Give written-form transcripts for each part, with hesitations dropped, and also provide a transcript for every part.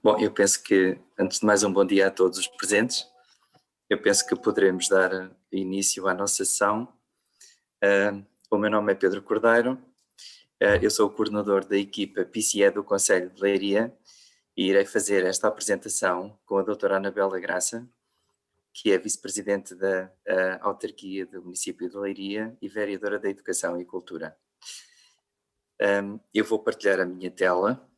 Bom, eu penso que, antes de mais, um bom dia a todos os presentes. Eu penso que poderemos dar início à nossa sessão. O meu nome é Pedro Cordeiro, eu sou o coordenador da equipa PCE do Concelho de Leiria e irei fazer esta apresentação com a doutora Anabela Graça, que é vice-presidente da autarquia do município de Leiria e vereadora da Educação e Cultura. Eu vou partilhar a minha tela.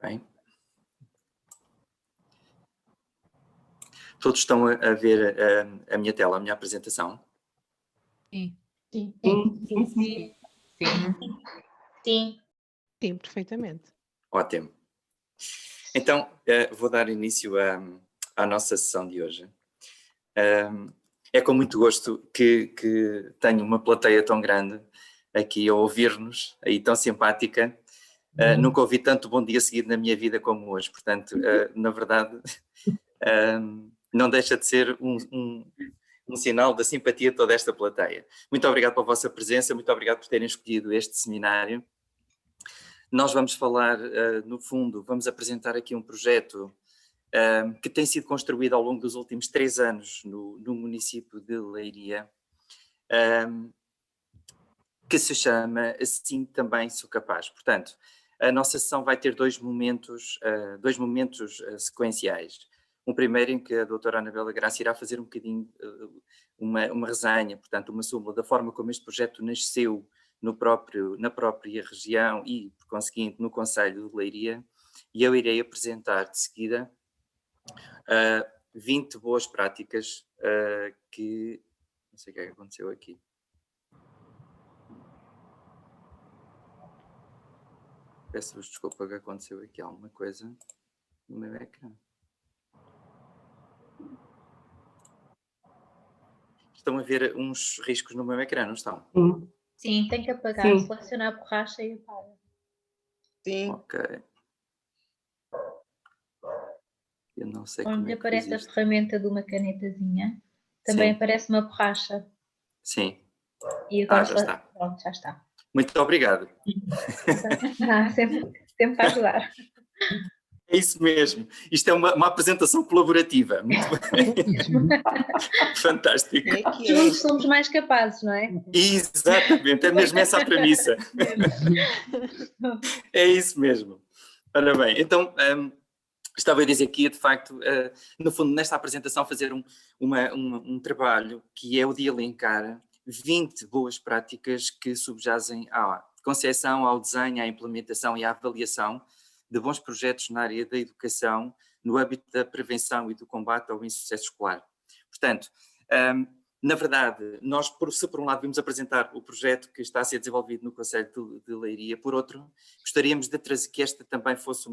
Bem. Todos estão a ver a minha tela, a minha apresentação? Sim. Sim. Sim. Sim. Sim. Sim, perfeitamente. Ótimo. Então, vou dar início à nossa sessão de hoje. É com muito gosto que tenho uma plateia tão grande aqui a ouvir-nos, aí tão simpática. Nunca ouvi tanto bom dia seguido na minha vida como hoje, portanto, na verdade, não deixa de ser um sinal da simpatia de toda esta plateia. Muito obrigado pela vossa presença, muito obrigado por terem escolhido este seminário. Nós vamos falar, no fundo, vamos apresentar aqui um projeto que tem sido construído ao longo dos últimos 3 anos no município de Leiria, que se chama Assim Também Sou Capaz. Portanto, a nossa sessão vai ter dois momentos sequenciais. Um primeiro em que a doutora Anabela Graça irá fazer um bocadinho uma resenha, portanto, uma súmula da forma como este projeto nasceu na própria região e, por conseguinte, no Concelho de Leiria, e eu irei apresentar de seguida 20 boas práticas que... Não sei o que é que aconteceu aqui. Peço-vos desculpa que aconteceu aqui alguma coisa no meu ecrã. Estão a ver uns riscos no meu ecrã, não estão? Sim, tem que apagar, selecionar a borracha e apaga. Sim. Ok. Eu não sei Onde como é que aparece fiz a isto. ferramenta de uma canetazinha, também Sim. aparece uma borracha. Sim. E agora Já está. Pronto, já está. Muito obrigado. Sempre para ajudar. É isso mesmo. Isto é uma apresentação colaborativa. Muito bem. Fantástico. Juntos somos mais capazes, não é? Exatamente, é mesmo essa a premissa. É isso mesmo. Ora bem, então, estava a dizer que ia, de facto, no fundo, nesta apresentação, fazer um trabalho que é o de elencar 20 boas práticas que subjazem à concepção, ao desenho, à implementação e à avaliação de bons projetos na área da educação, no âmbito da prevenção e do combate ao insucesso escolar. Portanto, na verdade, nós, se por um lado vimos apresentar o projeto que está a ser desenvolvido no Concelho de Leiria, por outro, gostaríamos de trazer que esta também fosse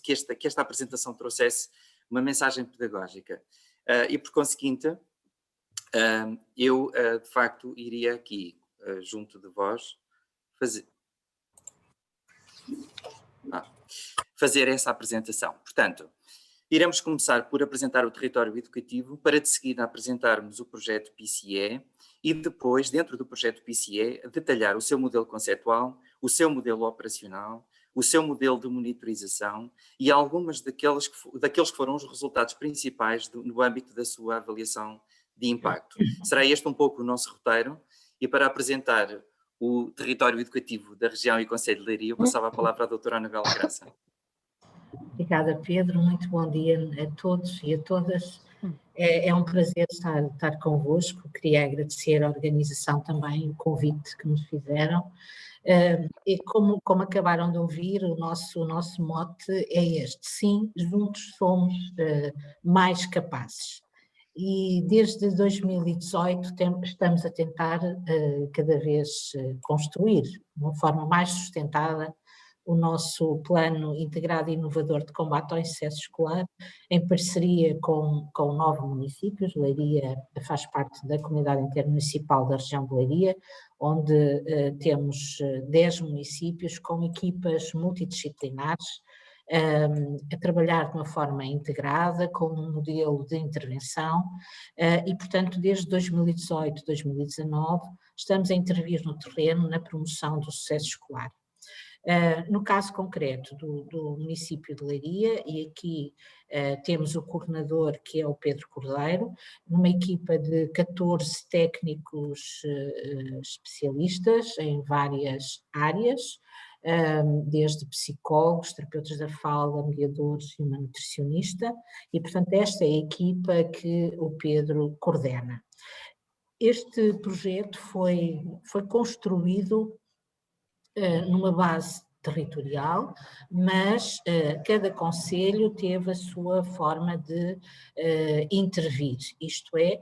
que esta apresentação trouxesse uma mensagem pedagógica. E por conseguinte, eu de facto iria aqui, junto de vós, fazer essa apresentação. Portanto, iremos começar por apresentar o território educativo, para de seguida apresentarmos o projeto PCE e depois, dentro do projeto PCE, detalhar o seu modelo conceptual, o seu modelo operacional, o seu modelo de monitorização e algumas daqueles que foram os resultados principais no âmbito da sua avaliação de impacto. Será este um pouco o nosso roteiro, e para apresentar o território educativo da região e Concelho de Leiria, eu passava a palavra à doutora Anabela Graça. Obrigada, Pedro. Muito bom dia a todos e a todas. É um prazer estar convosco. Queria agradecer à organização também o convite que nos fizeram. E como acabaram de ouvir, o nosso mote é este: sim, juntos somos mais capazes. E desde 2018 estamos a tentar cada vez construir de uma forma mais sustentada o nosso plano integrado e inovador de combate ao insucesso escolar, em parceria com 9 municípios. Leiria faz parte da comunidade intermunicipal da região de Leiria, onde temos 10 municípios com equipas multidisciplinares a trabalhar de uma forma integrada, com um modelo de intervenção e, portanto, desde 2018, 2019, estamos a intervir no terreno na promoção do sucesso escolar. No caso concreto do município de Leiria, e aqui temos o coordenador, que é o Pedro Cordeiro, numa equipa de 14 técnicos especialistas em várias áreas, desde psicólogos, terapeutas da fala, mediadores e uma nutricionista, e portanto esta é a equipa que o Pedro coordena. Este projeto foi construído numa base territorial, mas cada concelho teve a sua forma de intervir, isto é,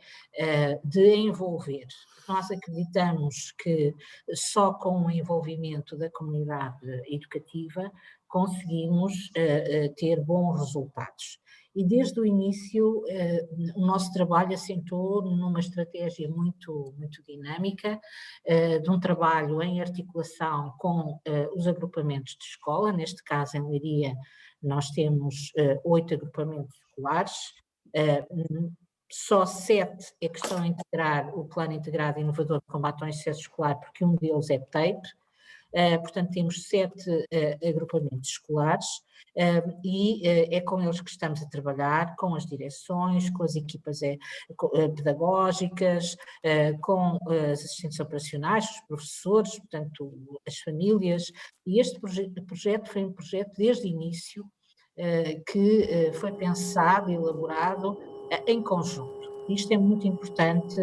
de envolver. Nós acreditamos que só com o envolvimento da comunidade educativa conseguimos ter bons resultados. E desde o início o nosso trabalho assentou numa estratégia muito dinâmica, de um trabalho em articulação com os agrupamentos de escola. Neste caso, em Leiria, nós temos 8 agrupamentos escolares, só 7 é que estão a integrar o Plano Integrado Inovador de Combate ao Excesso Escolar, porque um deles é PTEIP. Portanto, temos 7 agrupamentos escolares e é com eles que estamos a trabalhar, com as direções, com as equipas pedagógicas, com as assistentes operacionais, os professores, portanto, as famílias, e este projeto foi um projeto desde o início que foi pensado e elaborado em conjunto. Isto é muito importante,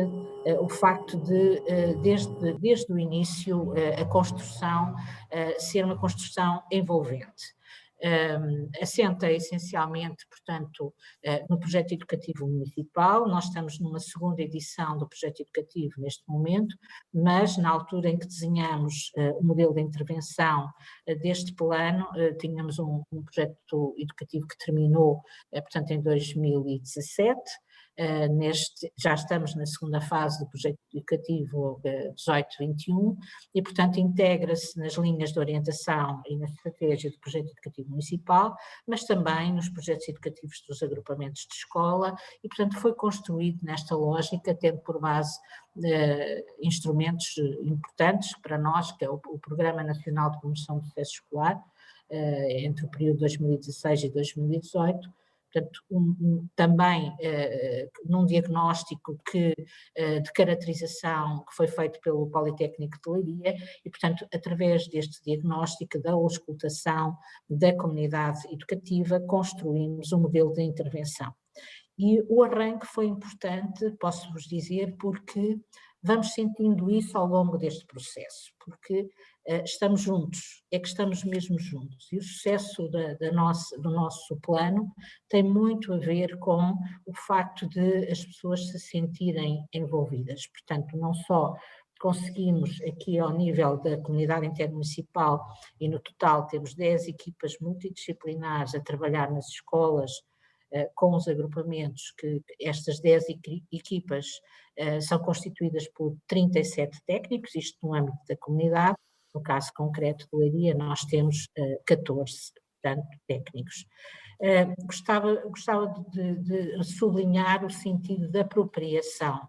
o facto de, desde o início, a construção ser uma construção envolvente. Assenta essencialmente, portanto, no projeto educativo municipal. Nós estamos numa segunda edição do projeto educativo neste momento, mas na altura em que desenhamos o modelo de intervenção deste plano, tínhamos um projeto educativo que terminou, portanto, em 2017. Já estamos na segunda fase do projeto educativo 18-21 e, portanto, integra-se nas linhas de orientação e na estratégia do projeto educativo municipal, mas também nos projetos educativos dos agrupamentos de escola e, portanto, foi construído nesta lógica, tendo por base instrumentos importantes para nós, que é o Programa Nacional de Promoção do Sucesso Escolar, entre o período 2016 e 2018, portanto, também num diagnóstico de caracterização que foi feito pelo Politécnico de Leiria e, portanto, através deste diagnóstico, da auscultação da comunidade educativa, construímos um modelo de intervenção. E o arranque foi importante, posso-vos dizer, porque vamos sentindo isso ao longo deste processo, porque estamos juntos, é que estamos mesmo juntos, e o sucesso do nosso plano tem muito a ver com o facto de as pessoas se sentirem envolvidas. Portanto, não só conseguimos aqui ao nível da comunidade intermunicipal, e no total temos 10 equipas multidisciplinares a trabalhar nas escolas, com os agrupamentos, que estas 10 equipas são constituídas por 37 técnicos, isto no âmbito da comunidade. No caso concreto de Leiria, nós temos 14, portanto, técnicos. Gostava de sublinhar o sentido da apropriação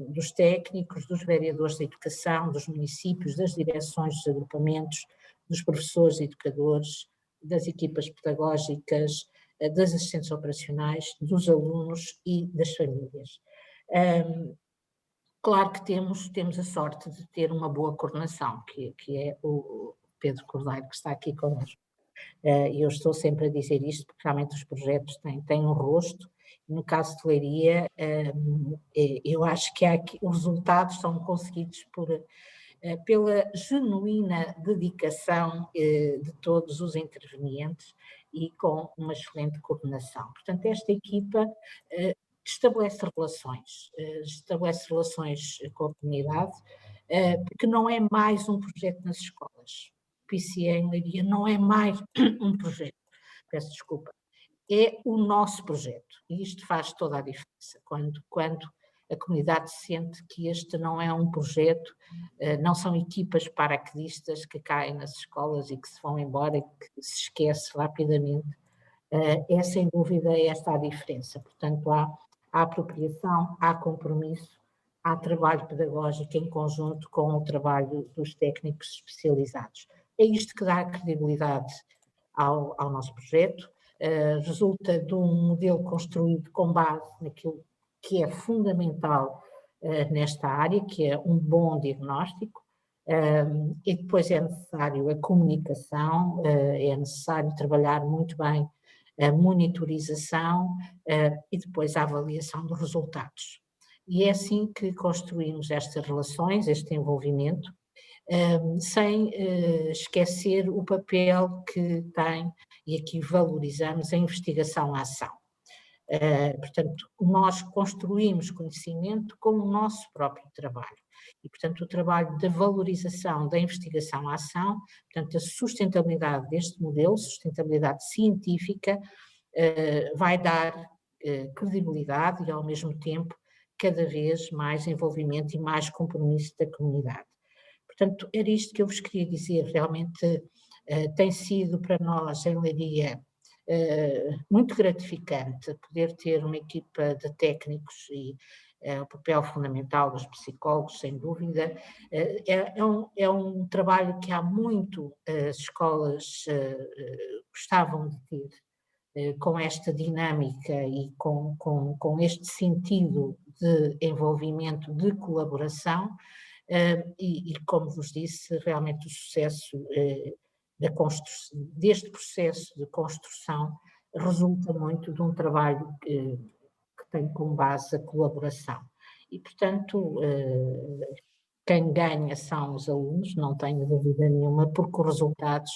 dos técnicos, dos vereadores da educação, dos municípios, das direções dos agrupamentos, dos professores e educadores, das equipas pedagógicas, das assistentes operacionais, dos alunos e das famílias. Claro que temos a sorte de ter uma boa coordenação, que é o Pedro Cordeiro, que está aqui connosco. E eu estou sempre a dizer isto, porque realmente os projetos têm um rosto. No caso de Leiria, eu acho que os resultados são conseguidos pela genuína dedicação de todos os intervenientes e com uma excelente coordenação. Portanto, esta equipa estabelece relações com a comunidade, porque não é mais um projeto nas escolas. O PCE em Leiria não é mais um projeto, peço desculpa, é o nosso projeto, e isto faz toda a diferença. Quando a comunidade sente que este não é um projeto, não são equipas paraquedistas que caem nas escolas e que se vão embora e que se esquece rapidamente. É sem dúvida esta a diferença. Portanto, há apropriação, há compromisso, há trabalho pedagógico em conjunto com o trabalho dos técnicos especializados. É isto que dá credibilidade ao nosso projeto. Resulta de um modelo construído com base naquilo que é fundamental nesta área, que é um bom diagnóstico, e depois é necessário a comunicação, é necessário trabalhar muito bem a monitorização e depois a avaliação dos resultados. E é assim que construímos estas relações, este envolvimento, sem esquecer o papel que tem, e aqui valorizamos, a investigação-ação. Portanto, nós construímos conhecimento com o nosso próprio trabalho. E, portanto, o trabalho da valorização da investigação-ação, portanto, a sustentabilidade deste modelo, sustentabilidade científica, vai dar credibilidade e, ao mesmo tempo, cada vez mais envolvimento e mais compromisso da comunidade. Portanto, era isto que eu vos queria dizer. Realmente tem sido para nós, em Leiria, muito gratificante poder ter uma equipa de técnicos e o papel fundamental dos psicólogos, sem dúvida. É um trabalho que há muito as escolas gostavam de ter, com esta dinâmica e com este sentido de envolvimento, de colaboração, e como vos disse, realmente o sucesso deste processo de construção resulta muito de um trabalho que tem como base a colaboração. E, portanto, quem ganha são os alunos, não tenho dúvida nenhuma, porque os resultados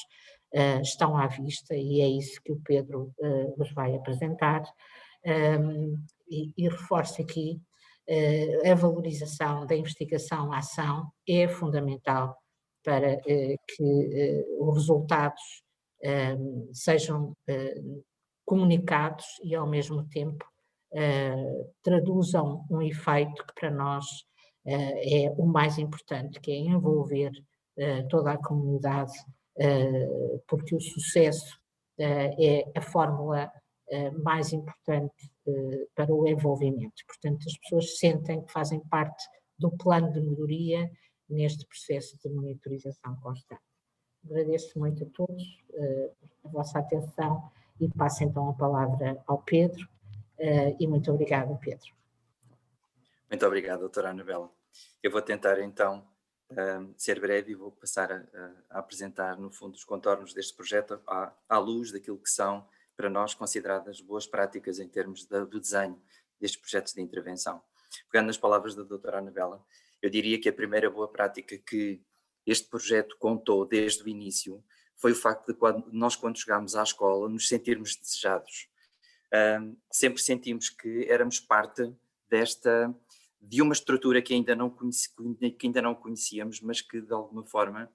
estão à vista e é isso que o Pedro vos vai apresentar. E reforço aqui, a valorização da investigação-ação é fundamental para que os resultados sejam comunicados e, ao mesmo tempo, traduzam um efeito que para nós é o mais importante, que é envolver toda a comunidade, porque o sucesso é a fórmula mais importante para o envolvimento. Portanto, as pessoas sentem que fazem parte do plano de melhoria neste processo de monitorização constante. Agradeço muito a todos a vossa atenção e passo então a palavra ao Pedro, e muito obrigada, Pedro. Muito obrigado, doutora Anabela. Eu vou tentar então ser breve e vou passar a apresentar, no fundo, os contornos deste projeto à luz daquilo que são, para nós, consideradas boas práticas em termos do desenho destes projetos de intervenção. Pegando nas palavras da doutora Anabela, eu diria que a primeira boa prática que este projeto contou desde o início foi o facto de quando chegámos à escola nos sentirmos desejados. Sempre sentimos que éramos parte de uma estrutura que ainda não conhecíamos, mas que de alguma forma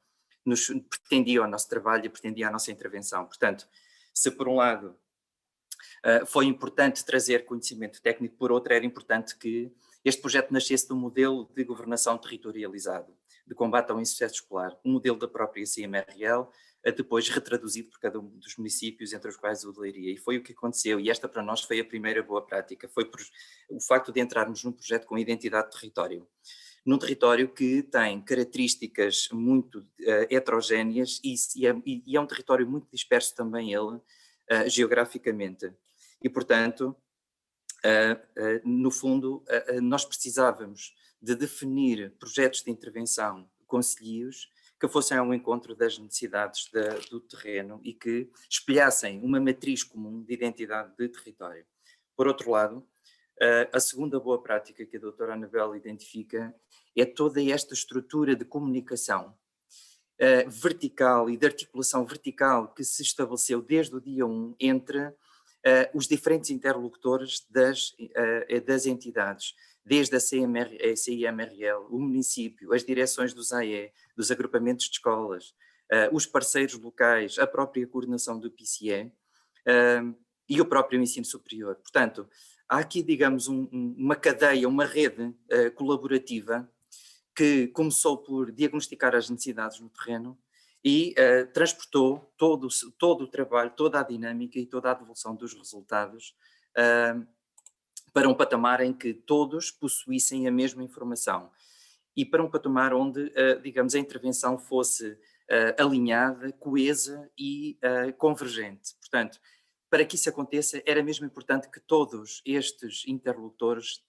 nos pretendia o nosso trabalho e pretendia a nossa intervenção. Portanto, se por um lado foi importante trazer conhecimento técnico, por outro era importante que este projeto nascesse de um modelo de governação territorializado, de combate ao insucesso escolar, um modelo da própria CMRL, depois retraduzido por cada um dos municípios, entre os quais o de Leiria. E foi o que aconteceu, e esta para nós foi a primeira boa prática, foi o facto de entrarmos num projeto com identidade de território. Num território que tem características muito heterogéneas e é um território muito disperso também ele, geograficamente. E, portanto, no fundo, nós precisávamos de definir projetos de intervenção concelhios que fossem ao encontro das necessidades do terreno e que espelhassem uma matriz comum de identidade de território. Por outro lado, a segunda boa prática que a doutora Anabela identifica é toda esta estrutura de comunicação vertical e de articulação vertical que se estabeleceu desde o dia 1 entre os diferentes interlocutores das entidades, desde a CIMRL, o município, as direções dos AE, dos agrupamentos de escolas, os parceiros locais, a própria coordenação do PCE e o próprio ensino superior. Portanto, há aqui, digamos, uma cadeia, uma rede colaborativa que começou por diagnosticar as necessidades no terreno e transportou todo o trabalho, toda a dinâmica e toda a devolução dos resultados para um patamar em que todos possuíssem a mesma informação e para um patamar onde, digamos, a intervenção fosse alinhada, coesa e convergente. Portanto, para que isso aconteça, era mesmo importante que todos estes interlocutores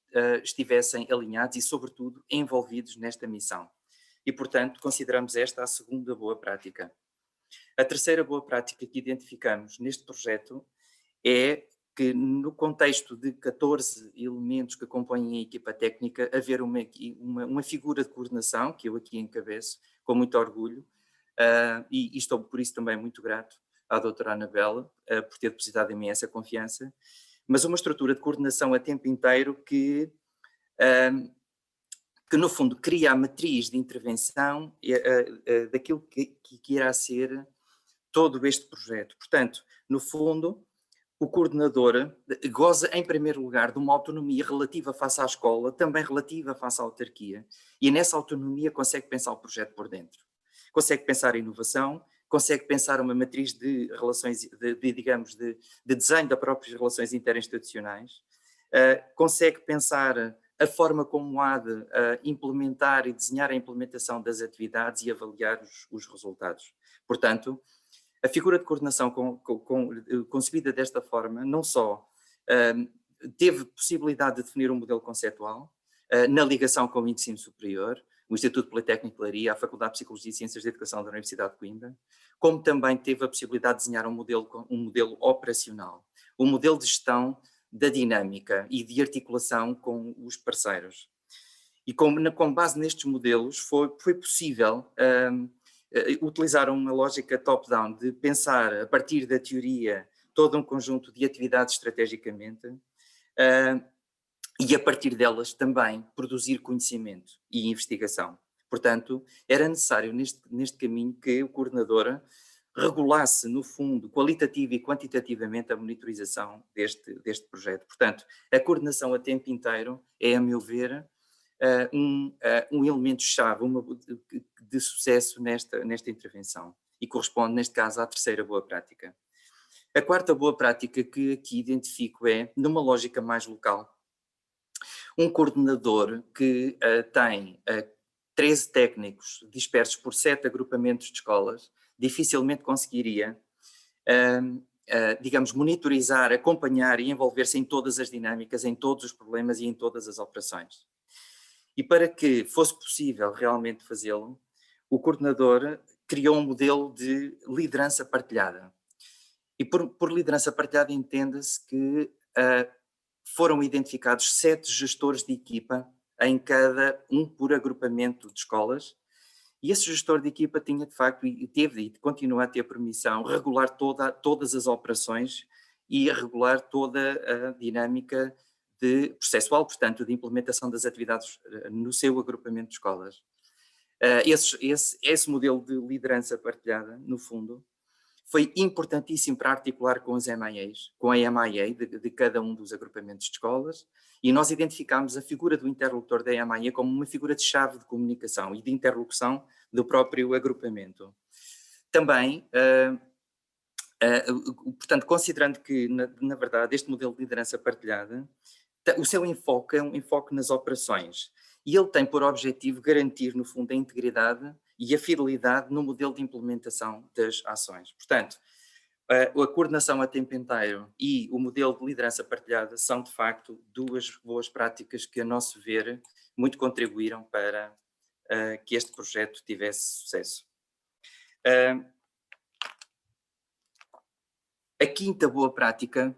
estivessem alinhados e, sobretudo, envolvidos nesta missão. E, portanto, consideramos esta a segunda boa prática. A terceira boa prática que identificamos neste projeto é que, no contexto de 14 elementos que compõem a equipa técnica, haver uma figura de coordenação, que eu aqui encabeço com muito orgulho, e estou por isso também muito grato à doutora Anabela por ter depositado em mim essa confiança, mas uma estrutura de coordenação a tempo inteiro que no fundo cria a matriz de intervenção daquilo que irá ser todo este projeto. Portanto, no fundo, o coordenador goza, em primeiro lugar, de uma autonomia relativa face à escola, também relativa face à autarquia, e nessa autonomia consegue pensar o projeto por dentro. Consegue pensar a inovação, consegue pensar uma matriz de relações, digamos, de desenho das próprias relações interinstitucionais, consegue pensar a forma como há de implementar e desenhar a implementação das atividades e avaliar os resultados. Portanto, a figura de coordenação concebida desta forma não só teve possibilidade de definir um modelo conceptual na ligação com o ensino superior, o Instituto Politécnico de Leiria, a Faculdade de Psicologia e Ciências da Educação da Universidade de Coimbra, como também teve a possibilidade de desenhar um modelo operacional, um modelo de gestão da dinâmica e de articulação com os parceiros. E com base nestes modelos foi possível utilizar uma lógica top-down de pensar a partir da teoria todo um conjunto de atividades estrategicamente e a partir delas também produzir conhecimento e investigação. Portanto, era necessário neste caminho que o coordenador regulasse, no fundo, qualitativa e quantitativamente a monitorização deste projeto. Portanto, a coordenação a tempo inteiro é, a meu ver, um elemento-chave de sucesso nesta intervenção e corresponde, neste caso, à terceira boa prática. A quarta boa prática que aqui identifico é, numa lógica mais local, um coordenador que tem 13 técnicos dispersos por 7 agrupamentos de escolas, dificilmente conseguiria, digamos, monitorizar, acompanhar e envolver-se em todas as dinâmicas, em todos os problemas e em todas as operações. E para que fosse possível realmente fazê-lo, o coordenador criou um modelo de liderança partilhada. E por liderança partilhada entenda-se que foram identificados 7 gestores de equipa, em cada por agrupamento de escolas, e esse gestor de equipa tinha de facto, e teve e continua a ter permissão, regular todas as operações e a regular toda a dinâmica processual, portanto, de implementação das atividades no seu agrupamento de escolas. Esse modelo de liderança partilhada, no fundo, foi importantíssimo para articular com as MIAs, com a MIA de cada um dos agrupamentos de escolas, e nós identificámos a figura do interlocutor da MIA como uma figura de chave de comunicação e de interlocução do próprio agrupamento. Também, portanto, considerando que, na verdade, este modelo de liderança partilhada, o seu enfoque é um enfoque nas operações, e ele tem por objetivo garantir, no fundo, a integridade e a fidelidade no modelo de implementação das ações. Portanto, a coordenação a tempo inteiro e o modelo de liderança partilhada são, de facto, duas boas práticas que, a nosso ver, muito contribuíram para que este projeto tivesse sucesso. A quinta boa prática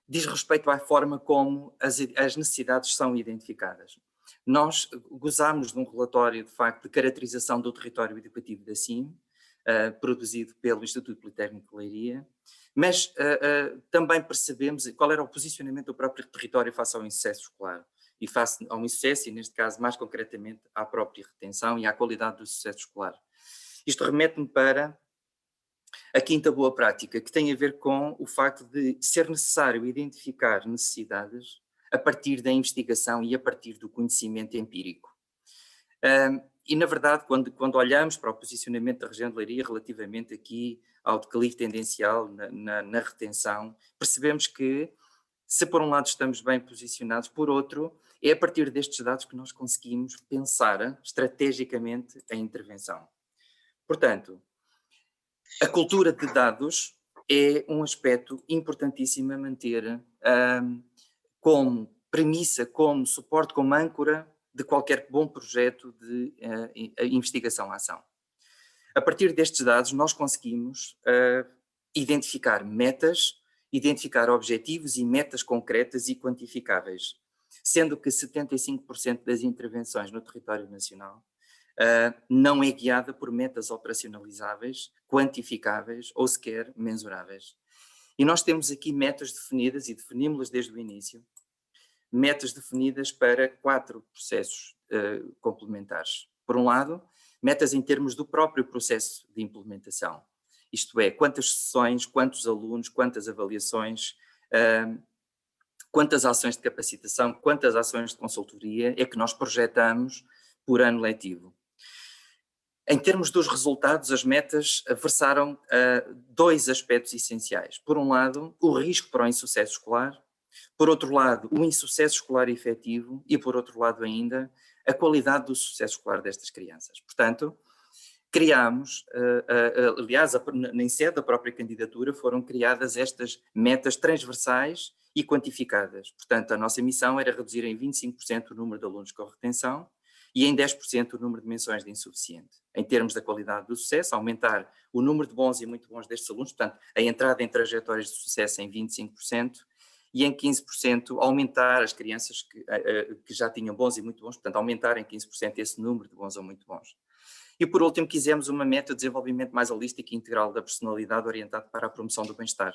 diz respeito à forma como as necessidades são identificadas. Nós gozámos de um relatório, de facto, de caracterização do território educativo da CIM, produzido pelo Instituto Politécnico de Leiria, mas também percebemos qual era o posicionamento do próprio território face ao insucesso escolar, e face ao insucesso, e neste caso mais concretamente à própria retenção e à qualidade do sucesso escolar. Isto remete-me para a quinta boa prática, que tem a ver com o facto de ser necessário identificar necessidades a partir da investigação e a partir do conhecimento empírico. E, na verdade, quando olhamos para o posicionamento da região de Leiria relativamente aqui ao declive tendencial na retenção, percebemos que, se por um lado estamos bem posicionados, por outro, é a partir destes dados que nós conseguimos pensar estrategicamente a intervenção. Portanto, a cultura de dados é um aspecto importantíssimo a manter como premissa, como suporte, como âncora de qualquer bom projeto de investigação-ação. A partir destes dados, nós conseguimos identificar metas, identificar objetivos e metas concretas e quantificáveis, sendo que 75% das intervenções no território nacional não é guiada por metas operacionalizáveis, quantificáveis ou sequer mensuráveis. E nós temos aqui metas definidas, e definimos-las desde o início, metas definidas para 4 processos complementares. Por um lado, metas em termos do próprio processo de implementação, isto é, quantas sessões, quantos alunos, quantas avaliações, quantas ações de capacitação, quantas ações de consultoria é que nós projetamos por ano letivo. Em termos dos resultados, as metas versaram 2 aspectos essenciais. Por um lado, o risco para o insucesso escolar, por outro lado, o insucesso escolar efetivo e, por outro lado ainda, a qualidade do sucesso escolar destas crianças. Portanto, criámos, aliás, em sede da própria candidatura, foram criadas estas metas transversais e quantificadas. Portanto, a nossa missão era reduzir em 25% o número de alunos com retenção e em 10% o número de menções de insuficiente. Em termos da qualidade do sucesso, aumentar o número de bons e muito bons destes alunos, portanto, a entrada em trajetórias de sucesso em 25%, e em 15% aumentar as crianças que já tinham bons e muito bons, portanto, aumentar em 15% esse número de bons ou muito bons. E, por último, quisemos uma meta de desenvolvimento mais holístico e integral da personalidade orientada para a promoção do bem-estar.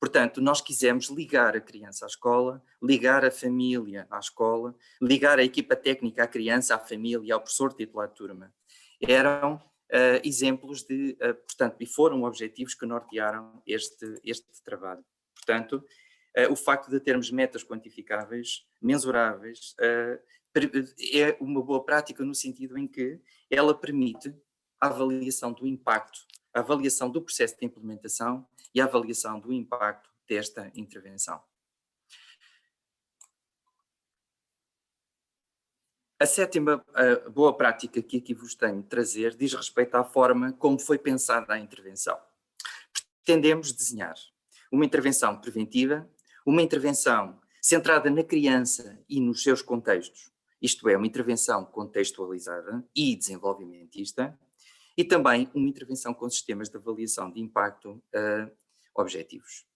Portanto, nós quisemos ligar a criança à escola, ligar a família à escola, ligar a equipa técnica à criança, à família e ao professor titular de turma. Eram exemplos de, portanto, e foram objetivos que nortearam este trabalho. Portanto, o facto de termos metas quantificáveis, mensuráveis, é uma boa prática no sentido em que ela permite a avaliação do impacto, a avaliação do processo de implementação e a avaliação do impacto desta intervenção. A 7ª boa prática que aqui vos tenho de trazer diz respeito à forma como foi pensada a intervenção. Pretendemos desenhar uma intervenção preventiva, uma intervenção centrada na criança e nos seus contextos, isto é, uma intervenção contextualizada e desenvolvimentista, e também uma intervenção com sistemas de avaliação de impacto objetivos.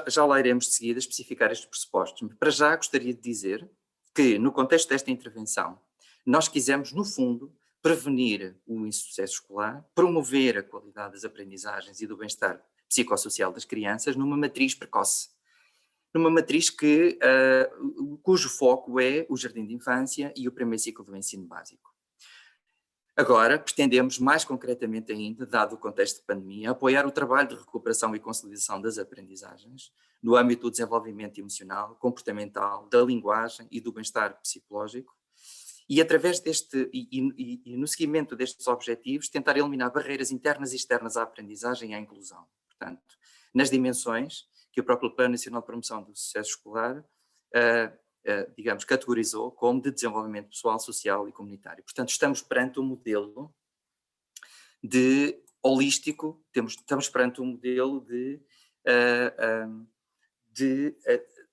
Já lá iremos de seguida especificar estes pressupostos. Para já gostaria de dizer que, no contexto desta intervenção, nós quisemos, no fundo, prevenir o insucesso escolar, promover a qualidade das aprendizagens e do bem-estar psicossocial das crianças numa matriz precoce. Numa matriz cujo foco é o jardim de infância e o primeiro ciclo do ensino básico. Agora, pretendemos, mais concretamente ainda, dado o contexto de pandemia, apoiar o trabalho de recuperação e consolidação das aprendizagens no âmbito do desenvolvimento emocional, comportamental, da linguagem e do bem-estar psicológico, e através e no seguimento destes objetivos, tentar eliminar barreiras internas e externas à aprendizagem e à inclusão. Portanto, nas dimensões que o próprio Plano Nacional de Promoção do Sucesso Escolar digamos, categorizou como de desenvolvimento pessoal, social e comunitário. Portanto, estamos perante um modelo de holístico, estamos perante um modelo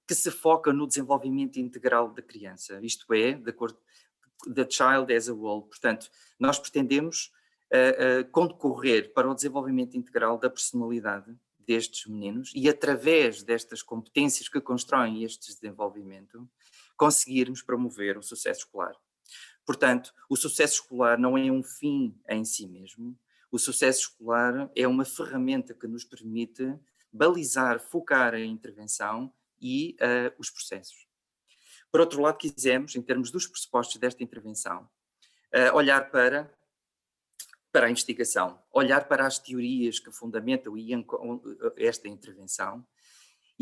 que se foca no desenvolvimento integral da criança, isto é, de acordo the child as a whole. Portanto, nós pretendemos concorrer para o desenvolvimento integral da personalidade destes meninos e, através destas competências que constroem este desenvolvimento, conseguirmos promover o sucesso escolar. Portanto, o sucesso escolar não é um fim em si mesmo, o sucesso escolar é uma ferramenta que nos permite balizar, focar a intervenção e os processos. Por outro lado, quisemos, em termos dos pressupostos desta intervenção, olhar para a investigação, olhar para as teorias que fundamentam esta intervenção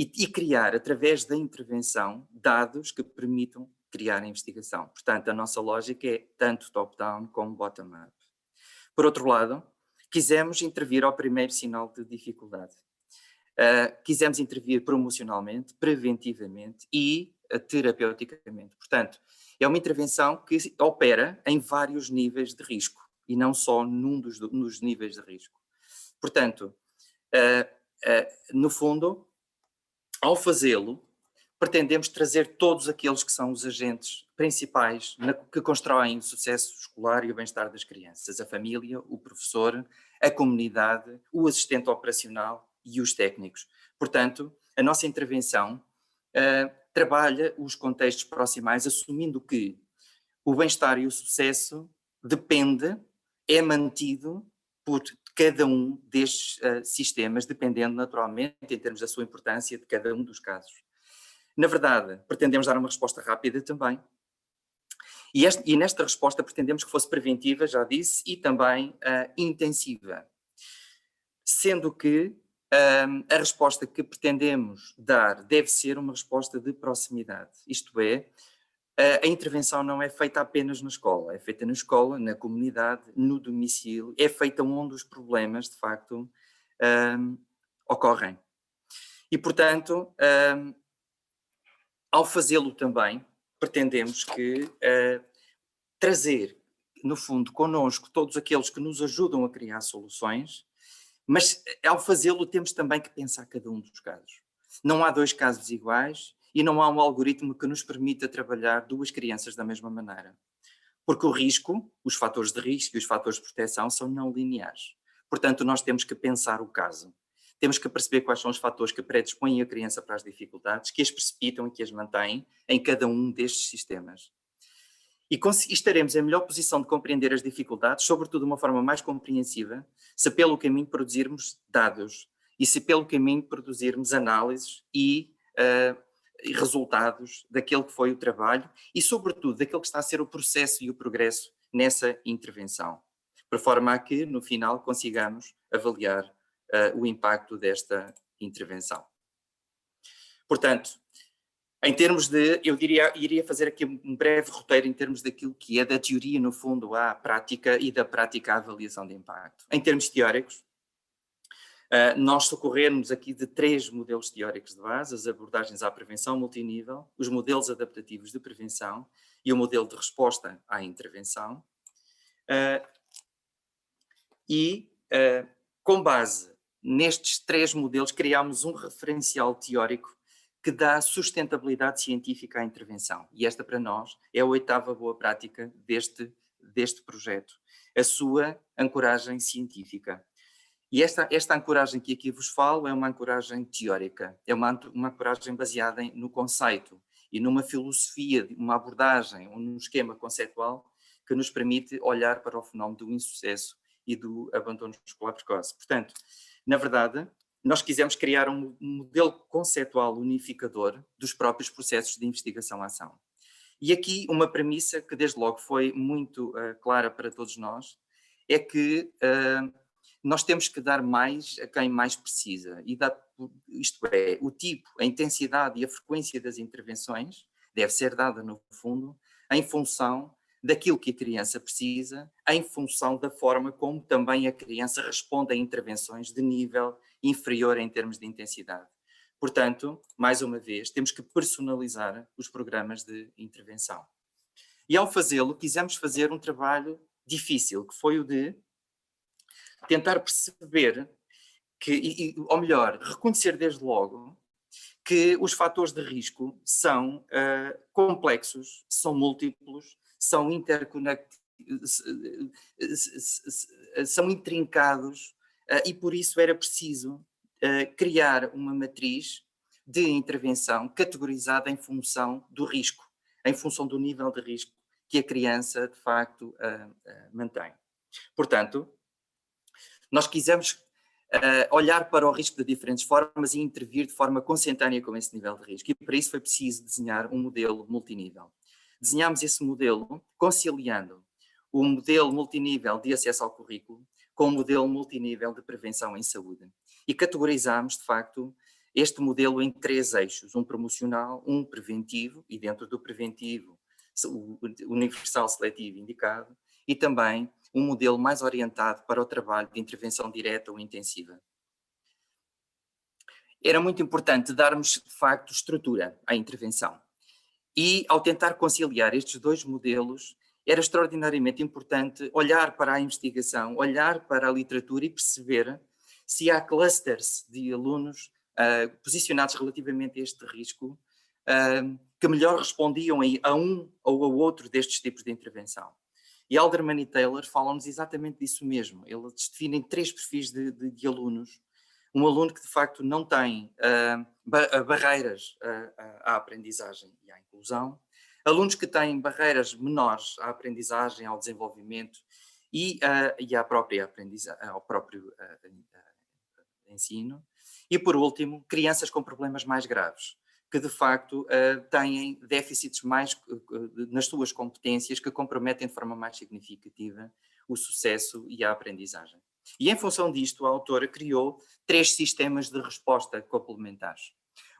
e criar, através da intervenção, dados que permitam criar a investigação. Portanto, a nossa lógica é tanto top-down como bottom-up. Por outro lado, quisemos intervir ao primeiro sinal de dificuldade. Quisemos intervir promocionalmente, preventivamente e terapeuticamente. Portanto, é uma intervenção que opera em vários níveis de risco e não só nos níveis de risco. Portanto, no fundo, ao fazê-lo, pretendemos trazer todos aqueles que são os agentes principais que constroem o sucesso escolar e o bem-estar das crianças: a família, o professor, a comunidade, o assistente operacional e os técnicos. Portanto, a nossa intervenção trabalha os contextos proximais, assumindo que o bem-estar e o sucesso é mantido por cada um destes sistemas, dependendo naturalmente, em termos da sua importância, de cada um dos casos. Na verdade, pretendemos dar uma resposta rápida também. E nesta resposta pretendemos que fosse preventiva, já disse, e também intensiva. Sendo que a resposta que pretendemos dar deve ser uma resposta de proximidade. Isto é, a intervenção não é feita apenas na escola, é feita na escola, na comunidade, no domicílio, é feita onde os problemas, de facto, ocorrem. E, portanto, ao fazê-lo também, pretendemos que trazer, no fundo, connosco todos aqueles que nos ajudam a criar soluções, mas ao fazê-lo temos também que pensar cada um dos casos. Não há dois casos iguais e não há um algoritmo que nos permita trabalhar duas crianças da mesma maneira. Porque o risco, os fatores de risco e os fatores de proteção são não lineares. Portanto, nós temos que pensar o caso. Temos que perceber quais são os fatores que predispõem a criança para as dificuldades, que as precipitam e que as mantêm em cada um destes sistemas. E estaremos em melhor posição de compreender as dificuldades, sobretudo de uma forma mais compreensiva, se pelo caminho produzirmos dados e se pelo caminho produzirmos análises e resultados daquele que foi o trabalho e, sobretudo, daquele que está a ser o processo e o progresso nessa intervenção, por forma a que, no final, consigamos avaliar o impacto desta intervenção. Portanto, em termos de, iria fazer aqui um breve roteiro em termos daquilo que é da teoria, no fundo, à prática e da prática à avaliação de impacto. Em termos teóricos, nós socorremos aqui de 3 modelos teóricos de base: as abordagens à prevenção multinível, os modelos adaptativos de prevenção e o modelo de resposta à intervenção. Com base nestes 3 modelos, criámos um referencial teórico que dá sustentabilidade científica à intervenção. E esta, para nós, é a 8ª boa prática deste projeto, a sua ancoragem científica. E esta ancoragem que aqui vos falo é uma ancoragem teórica, é uma ancoragem baseada no conceito e numa filosofia, uma abordagem, num esquema conceitual que nos permite olhar para o fenómeno do insucesso e do abandono escolar precoce. Portanto, na verdade, nós quisemos criar um modelo conceitual unificador dos próprios processos de investigação-ação. E aqui uma premissa que desde logo foi muito clara para todos nós, é que nós temos que dar mais a quem mais precisa. Isto é, o tipo, a intensidade e a frequência das intervenções deve ser dada, no fundo, em função daquilo que a criança precisa, em função da forma como também a criança responde a intervenções de nível inferior em termos de intensidade. Portanto, mais uma vez, temos que personalizar os programas de intervenção. E ao fazê-lo, quisemos fazer um trabalho difícil, que foi o de tentar perceber ou melhor, reconhecer desde logo que os fatores de risco são complexos, são múltiplos, são são intrincados e por isso era preciso criar uma matriz de intervenção categorizada em função do risco, em função do nível de risco que a criança de facto mantém. Portanto, nós quisemos olhar para o risco de diferentes formas e intervir de forma consentânea com esse nível de risco. E para isso foi preciso desenhar um modelo multinível. Desenhámos esse modelo conciliando o modelo multinível de acesso ao currículo com o modelo multinível de prevenção em saúde. E categorizámos, de facto, este modelo em 3 eixos, um promocional, um preventivo, e dentro do preventivo, o universal seletivo indicado, e também um modelo mais orientado para o trabalho de intervenção direta ou intensiva. Era muito importante darmos, de facto, estrutura à intervenção. E, ao tentar conciliar estes 2 modelos, era extraordinariamente importante olhar para a investigação, olhar para a literatura e perceber se há clusters de alunos posicionados relativamente a este risco que melhor respondiam a um ou ao outro destes tipos de intervenção. E Alderman e Taylor falam-nos exatamente disso mesmo. Eles definem 3 perfis de alunos. Um aluno que de facto não tem barreiras à aprendizagem e à inclusão, alunos que têm barreiras menores à aprendizagem, ao desenvolvimento e ao próprio ensino, e por último, crianças com problemas mais graves, que de facto têm déficits nas suas competências que comprometem de forma mais significativa o sucesso e a aprendizagem. E em função disto, a autora criou 3 sistemas de resposta complementares.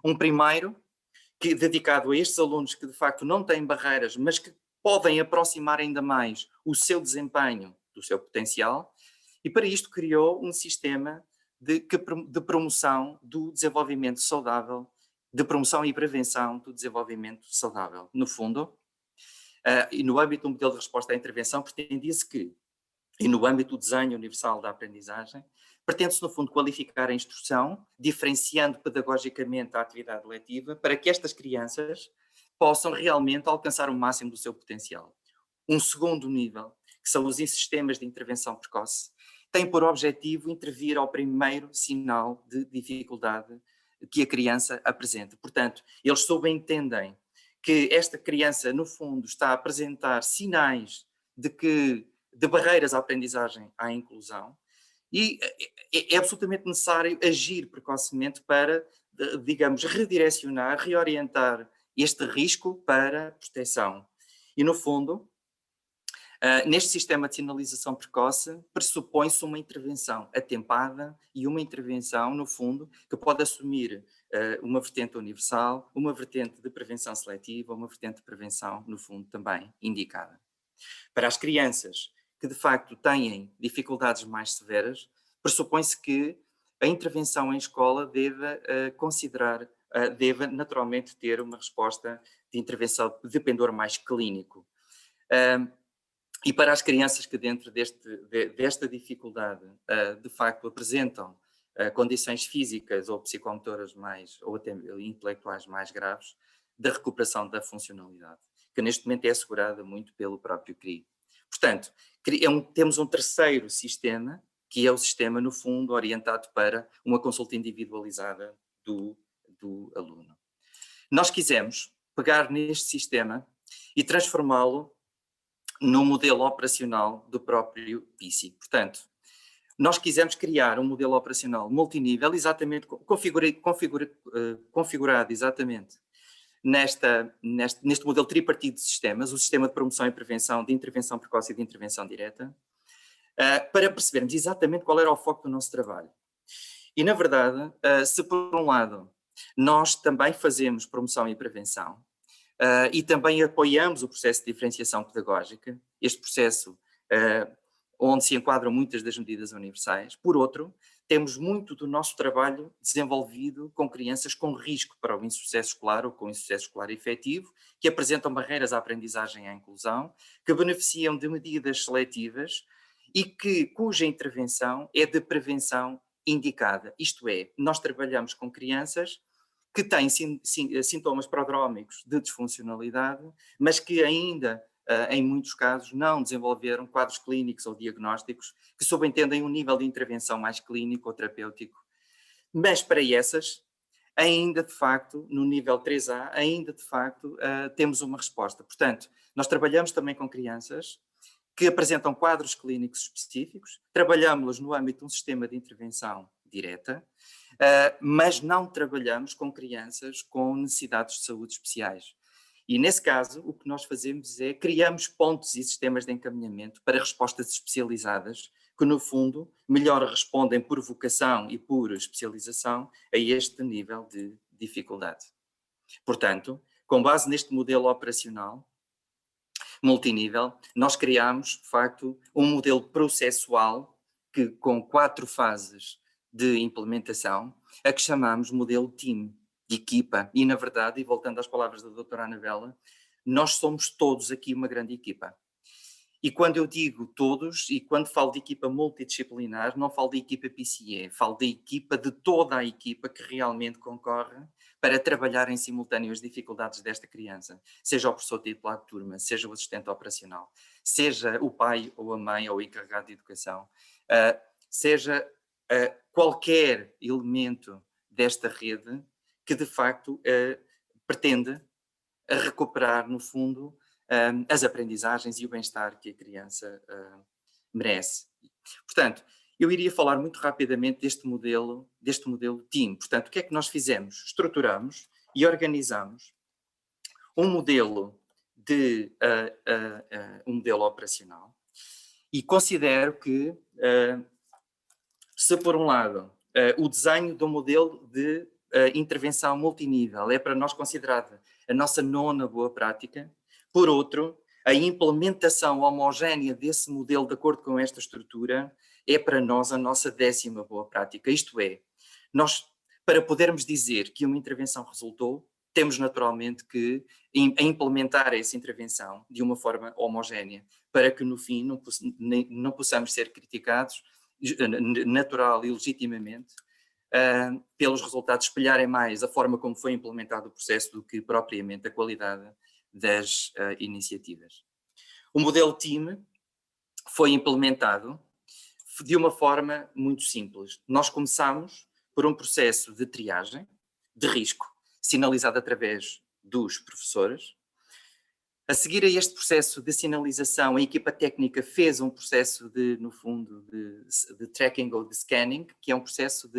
Um primeiro, que dedicado a estes alunos que de facto não têm barreiras, mas que podem aproximar ainda mais o seu desempenho do seu potencial, e para isto criou um sistema de promoção do desenvolvimento saudável, de promoção e prevenção do desenvolvimento saudável. No fundo, e no âmbito do modelo de resposta à intervenção, pretendia-se que, e no âmbito do desenho universal da aprendizagem, pretende-se, no fundo, qualificar a instrução, diferenciando pedagogicamente a atividade letiva, para que estas crianças possam realmente alcançar o máximo do seu potencial. Um segundo nível, que são os sistemas de intervenção precoce, tem por objetivo intervir ao primeiro sinal de dificuldade que a criança apresenta. Portanto, eles subentendem que esta criança, no fundo, está a apresentar sinais de barreiras à aprendizagem, à inclusão, e é absolutamente necessário agir precocemente para, digamos, redirecionar, reorientar este risco para proteção. E, no fundo, neste sistema de sinalização precoce, pressupõe-se uma intervenção atempada e uma intervenção, no fundo, que pode assumir uma vertente universal, uma vertente de prevenção seletiva, uma vertente de prevenção, no fundo, também indicada. Para as crianças que, de facto, têm dificuldades mais severas, pressupõe-se que a intervenção em escola deve naturalmente ter uma resposta de intervenção de pendor mais clínico. E para as crianças que dentro desta dificuldade, de facto, apresentam condições físicas ou psicomotoras ou até intelectuais mais graves, da recuperação da funcionalidade, que neste momento é assegurada muito pelo próprio CRI. Portanto, temos um terceiro sistema, que é o sistema, no fundo, orientado para uma consulta individualizada do aluno. Nós quisemos pegar neste sistema e transformá-lo no modelo operacional do próprio PISI. Portanto, nós quisemos criar um modelo operacional multinível, exatamente configurado exatamente neste modelo tripartido de sistemas, o sistema de promoção e prevenção, de intervenção precoce e de intervenção direta, para percebermos exatamente qual era o foco do nosso trabalho. E, na verdade, se por um lado nós também fazemos promoção e prevenção, e também apoiamos o processo de diferenciação pedagógica, este processo onde se enquadram muitas das medidas universais. Por outro, temos muito do nosso trabalho desenvolvido com crianças com risco para o insucesso escolar ou com insucesso escolar efetivo, que apresentam barreiras à aprendizagem e à inclusão, que beneficiam de medidas seletivas e cuja intervenção é de prevenção indicada. Isto é, nós trabalhamos com crianças que têm sintomas prodrómicos de disfuncionalidade, mas que ainda, em muitos casos, não desenvolveram quadros clínicos ou diagnósticos que subentendem um nível de intervenção mais clínico ou terapêutico. Mas para essas, ainda de facto, no nível 3A, ainda de facto temos uma resposta. Portanto, nós trabalhamos também com crianças que apresentam quadros clínicos específicos, trabalhamos no âmbito de um sistema de intervenção direta, mas não trabalhamos com crianças com necessidades de saúde especiais. E nesse caso, o que nós fazemos é criamos pontos e sistemas de encaminhamento para respostas especializadas que no fundo melhor respondem por vocação e por especialização a este nível de dificuldade. Portanto, com base neste modelo operacional multinível, nós criamos, de facto, um modelo processual que, com 4 fases de implementação, a que chamamos modelo team, de equipa. E, na verdade, e voltando às palavras da doutora Anabela, nós somos todos aqui uma grande equipa. E quando eu digo todos, e quando falo de equipa multidisciplinar, não falo de equipa PCE, falo da equipa, de toda a equipa que realmente concorre para trabalhar em simultâneo as dificuldades desta criança. Seja o professor titular de turma, seja o assistente operacional, seja o pai ou a mãe ou o encarregado de educação, seja qualquer elemento desta rede que de facto pretende recuperar, no fundo, as aprendizagens e o bem-estar que a criança merece. Portanto, eu iria falar muito rapidamente deste modelo team. Portanto, o que é que nós fizemos? Estruturamos e organizamos um modelo um modelo operacional, e considero que, se por um lado o desenho do modelo de intervenção multinível é para nós considerada a nossa 9ª boa prática, por outro, a implementação homogénea desse modelo de acordo com esta estrutura é para nós a nossa 10ª boa prática. Isto é, nós, para podermos dizer que uma intervenção resultou, temos naturalmente que implementar essa intervenção de uma forma homogénea, para que no fim não possamos ser criticados natural e legitimamente pelos resultados espelharem mais a forma como foi implementado o processo do que propriamente a qualidade das iniciativas. O modelo team foi implementado de uma forma muito simples. Nós começamos por um processo de triagem de risco, sinalizado através dos professores. A seguir a este processo de sinalização, a equipa técnica fez um processo no fundo, de tracking ou de scanning, que é um processo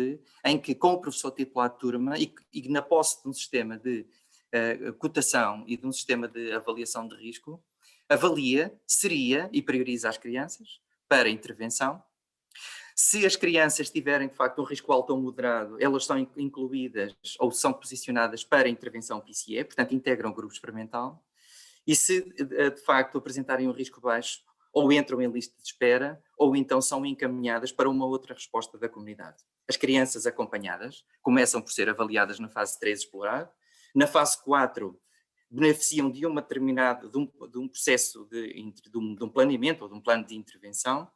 em que, com o professor titular de turma e na posse de um sistema de cotação e de um sistema de avaliação de risco, avalia, seria e prioriza as crianças para intervenção. Se as crianças tiverem, de facto, um risco alto ou moderado, elas são incluídas ou são posicionadas para intervenção PCE, portanto, integram o grupo experimental. E se, de facto, apresentarem um risco baixo, ou entram em lista de espera, ou então são encaminhadas para uma outra resposta da comunidade. As crianças acompanhadas começam por ser avaliadas na fase 3 explorar. Na fase 4, beneficiam de uma determinada, de um processo de um planeamento ou de um plano de intervenção,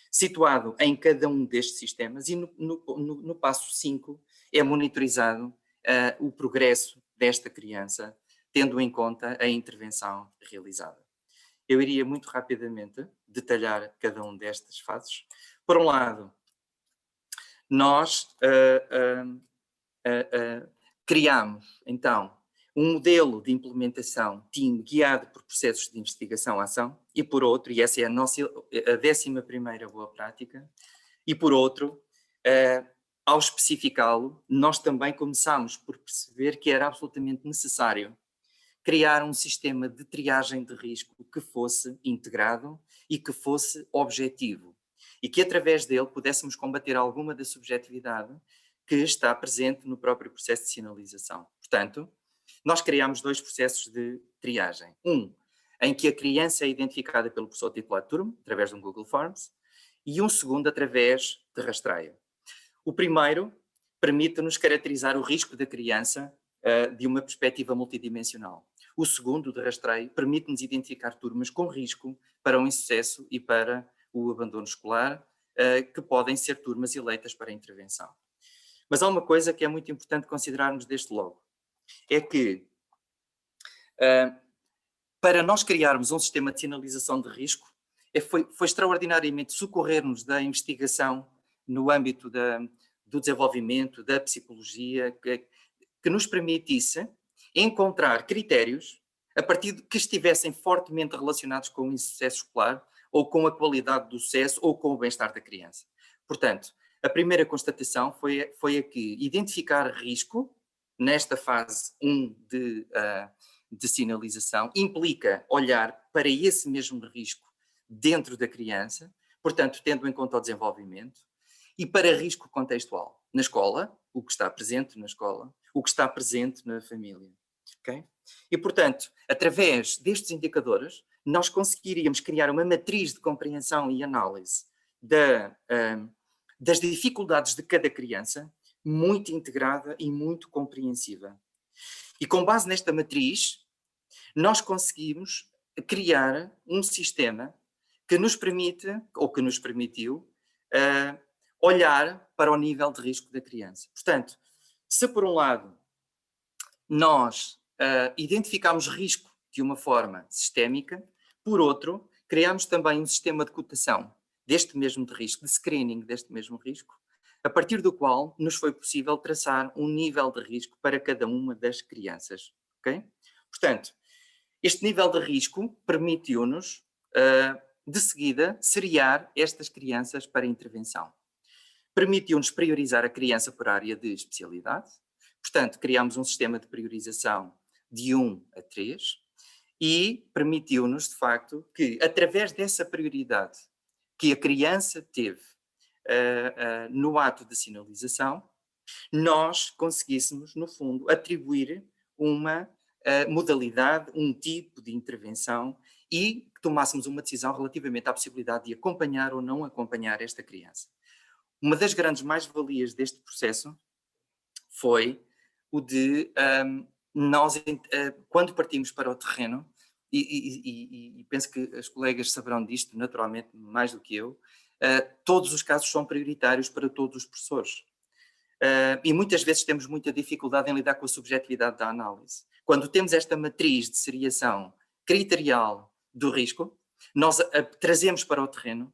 situado em cada um destes sistemas, e no passo 5 é monitorizado o progresso desta criança, tendo em conta a intervenção realizada. Eu iria muito rapidamente detalhar cada um destas fases. Por um lado, nós criamos, então, um modelo de implementação team guiado por processos de investigação-ação, e por outro, e essa é a 11ª boa prática, e por outro, ao especificá-lo, nós também começámos por perceber que era absolutamente necessário criar um sistema de triagem de risco que fosse integrado e que fosse objetivo, e que através dele pudéssemos combater alguma da subjetividade que está presente no próprio processo de sinalização. Portanto, nós criámos 2 processos de triagem. Um, em que a criança é identificada pelo professor titular de turma, através de um Google Forms, e um segundo através de rastreio. O primeiro permite-nos caracterizar o risco da criança de uma perspectiva multidimensional. O segundo, de rastreio, permite-nos identificar turmas com risco para o insucesso e para o abandono escolar, que podem ser turmas eleitas para a intervenção. Mas há uma coisa que é muito importante considerarmos desde logo, é que para nós criarmos um sistema de sinalização de risco, foi extraordinariamente socorrer-nos da investigação no âmbito do desenvolvimento, da psicologia, que nos permitisse encontrar critérios a partir de que estivessem fortemente relacionados com o insucesso escolar, ou com a qualidade do sucesso, ou com o bem-estar da criança. Portanto, a primeira constatação foi a que identificar risco, nesta fase 1 de sinalização, implica olhar para esse mesmo risco dentro da criança, portanto, tendo em conta o desenvolvimento, e para risco contextual, na escola, o que está presente na escola, o que está presente na família. Okay? E, portanto, através destes indicadores, nós conseguiríamos criar uma matriz de compreensão e análise das dificuldades de cada criança, muito integrada e muito compreensiva. E com base nesta matriz, nós conseguimos criar um sistema que nos permite, ou que nos permitiu, olhar para o nível de risco da criança. Portanto, se por um lado nós identificamos risco de uma forma sistémica, por outro, criamos também um sistema de cotação deste mesmo de risco, de screening deste mesmo risco, a partir do qual nos foi possível traçar um nível de risco para cada uma das crianças. Okay? Portanto, este nível de risco permitiu-nos, de seguida, seriar estas crianças para intervenção. Permitiu-nos priorizar a criança por área de especialidade. Portanto, criámos um sistema de priorização de 1 a 3 e permitiu-nos, de facto, que através dessa prioridade que a criança teve no ato de sinalização, nós conseguíssemos, no fundo, atribuir uma modalidade, um tipo de intervenção e que tomássemos uma decisão relativamente à possibilidade de acompanhar ou não acompanhar esta criança. Uma das grandes mais-valias deste processo foi o de nós, quando partimos para o terreno, e penso que as colegas saberão disto naturalmente mais do que eu, todos os casos são prioritários para todos os professores. E muitas vezes temos muita dificuldade em lidar com a subjetividade da análise. Quando temos esta matriz de seriação criterial do risco, nós trazemos para o terreno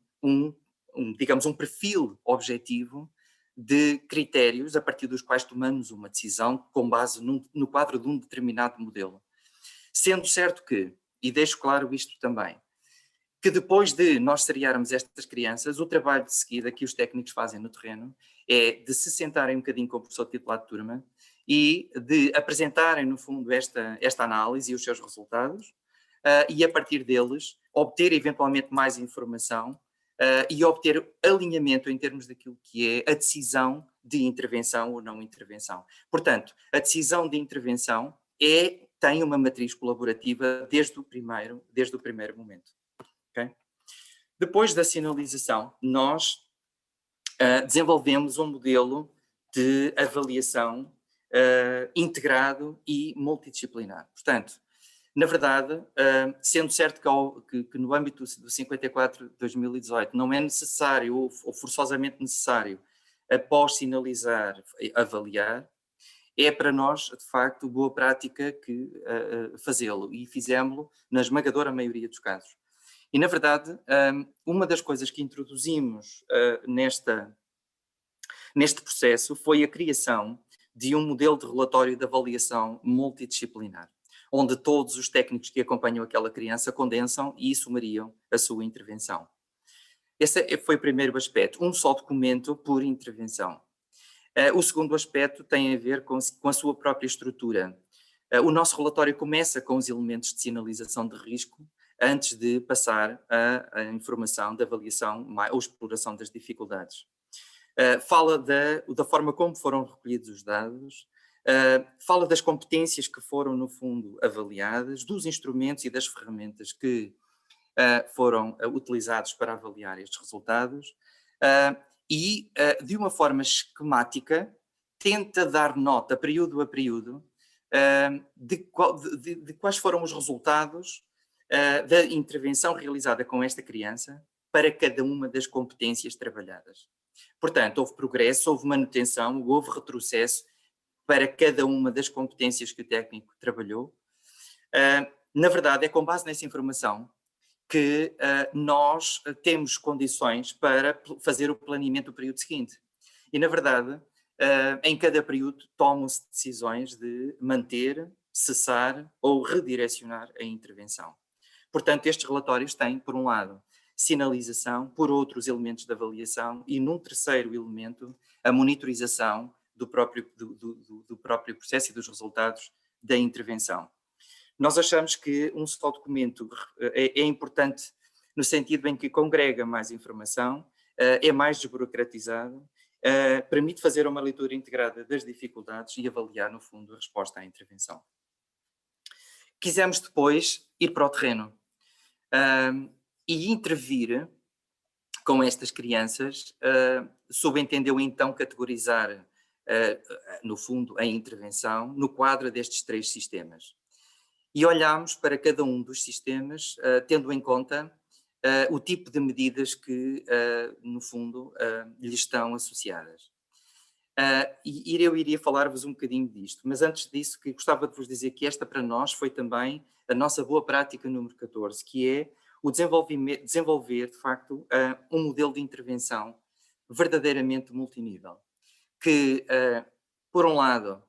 digamos, um perfil objetivo de critérios a partir dos quais tomamos uma decisão com base no quadro de um determinado modelo. Sendo certo que, e deixo claro isto também, que depois de nós seriarmos estas crianças, o trabalho de seguida que os técnicos fazem no terreno é de se sentarem um bocadinho com o professor titular de turma e de apresentarem, no fundo, esta análise e os seus resultados, e a partir deles obter eventualmente mais informação e obter alinhamento em termos daquilo que é a decisão de intervenção ou não intervenção. Portanto, a decisão de intervenção tem uma matriz colaborativa desde o primeiro momento. Okay? Depois da sinalização, nós desenvolvemos um modelo de avaliação integrado e multidisciplinar. Portanto, na verdade, sendo certo que no âmbito do 54 de 2018 não é necessário ou forçosamente necessário, após sinalizar, avaliar, é para nós, de facto, boa prática que fazê-lo, e fizemos-lo na esmagadora maioria dos casos. E, na verdade, uma das coisas que introduzimos neste processo foi a criação de um modelo de relatório de avaliação multidisciplinar, onde todos os técnicos que acompanham aquela criança condensam e sumariam a sua intervenção. Esse foi o primeiro aspecto, um só documento por intervenção. O segundo aspecto tem a ver com a sua própria estrutura. O nosso relatório começa com os elementos de sinalização de risco, antes de passar à informação da avaliação ou exploração das dificuldades. Fala da forma como foram recolhidos os dados, fala das competências que foram, no fundo, avaliadas, dos instrumentos e das ferramentas que foram utilizados para avaliar estes resultados, e, de uma forma esquemática, tenta dar nota, período a período, de quais foram os resultados da intervenção realizada com esta criança para cada uma das competências trabalhadas. Portanto, houve progresso, houve manutenção, houve retrocesso para cada uma das competências que o técnico trabalhou. Na verdade, é com base nessa informação que nós temos condições para fazer o planeamento do período seguinte. E, na verdade, em cada período tomam-se decisões de manter, cessar ou redirecionar a intervenção. Portanto, estes relatórios têm, por um lado, sinalização, por outros elementos de avaliação e, num terceiro elemento, a monitorização do próprio processo e dos resultados da intervenção. Nós achamos que um só documento é importante no sentido em que congrega mais informação, é mais desburocratizado, permite fazer uma leitura integrada das dificuldades e avaliar, no fundo, a resposta à intervenção. Quisemos depois ir para o terreno e intervir com estas crianças, subentendeu então categorizar, no fundo, a intervenção no quadro destes 3 sistemas. E olhámos para cada um dos sistemas, tendo em conta o tipo de medidas que, no fundo, lhes estão associadas. E eu iria falar-vos um bocadinho disto, mas antes disso que gostava de vos dizer que esta para nós foi também a nossa boa prática número 14, que é o desenvolver de facto um modelo de intervenção verdadeiramente multinível, que por um lado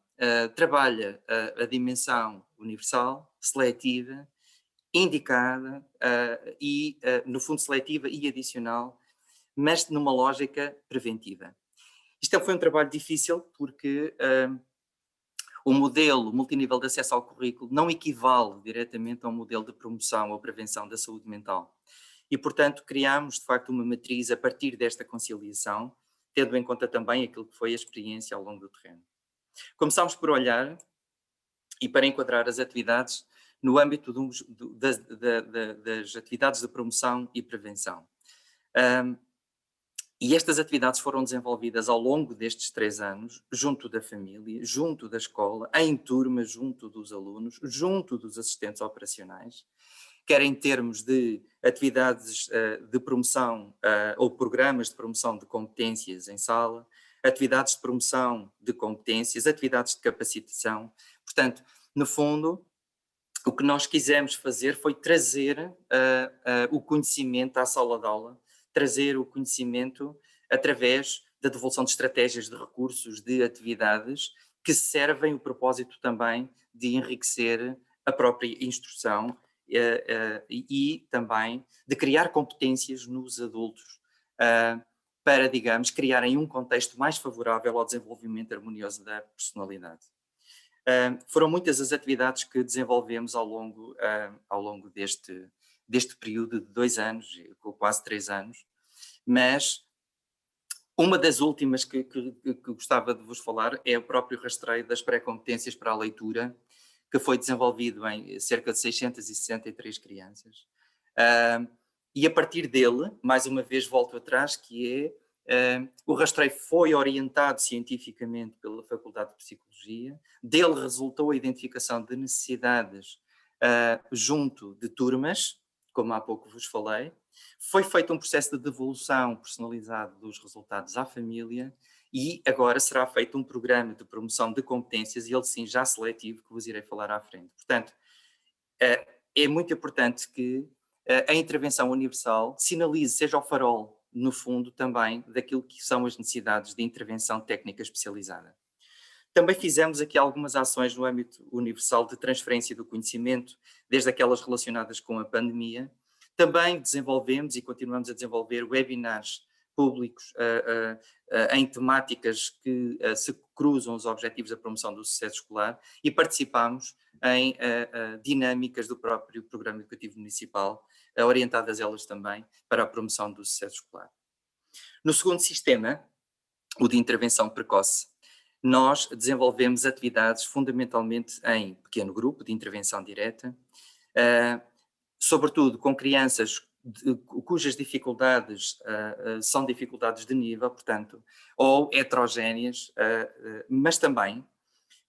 trabalha a dimensão universal, seletiva, indicada e no fundo seletiva e adicional, mas numa lógica preventiva. Isto foi um trabalho difícil porque o modelo multinível de acesso ao currículo não equivale diretamente ao modelo de promoção ou prevenção da saúde mental. E, portanto, criámos, de facto, uma matriz a partir desta conciliação, tendo em conta também aquilo que foi a experiência ao longo do terreno. Começámos por olhar e para enquadrar as atividades no âmbito das atividades de promoção e prevenção. E estas atividades foram desenvolvidas ao longo destes 3 anos, junto da família, junto da escola, em turmas, junto dos alunos, junto dos assistentes operacionais, quer em termos de atividades de promoção ou programas de promoção de competências em sala, atividades de promoção de competências, atividades de capacitação. Portanto, no fundo, o que nós quisemos fazer foi trazer o conhecimento à sala de aula, trazer o conhecimento através da devolução de estratégias, de recursos, de atividades que servem o propósito também de enriquecer a própria instrução e também de criar competências nos adultos para, digamos, criarem um contexto mais favorável ao desenvolvimento harmonioso da personalidade. Foram muitas as atividades que desenvolvemos ao longo deste período de 2 anos, quase 3 anos, mas uma das últimas que gostava de vos falar é o próprio rastreio das pré-competências para a leitura, que foi desenvolvido em cerca de 663 crianças. E a partir dele, mais uma vez volto atrás, que o rastreio foi orientado cientificamente pela Faculdade de Psicologia, dele resultou a identificação de necessidades junto de turmas, como há pouco vos falei, foi feito um processo de devolução personalizado dos resultados à família e agora será feito um programa de promoção de competências, e ele sim já seletivo, que vos irei falar à frente. Portanto, é muito importante que a intervenção universal sinalize, seja o farol, no fundo, também daquilo que são as necessidades de intervenção técnica especializada. Também fizemos aqui algumas ações no âmbito universal de transferência do conhecimento, desde aquelas relacionadas com a pandemia. Também desenvolvemos e continuamos a desenvolver webinars públicos em temáticas que se cruzam os objetivos da promoção do sucesso escolar e participamos em dinâmicas do próprio Programa Educativo Municipal, orientadas elas também para a promoção do sucesso escolar. No segundo sistema, o de intervenção precoce, nós desenvolvemos atividades fundamentalmente em pequeno grupo de intervenção direta, sobretudo com crianças cujas dificuldades são dificuldades de nível, portanto, ou heterogéneas, mas também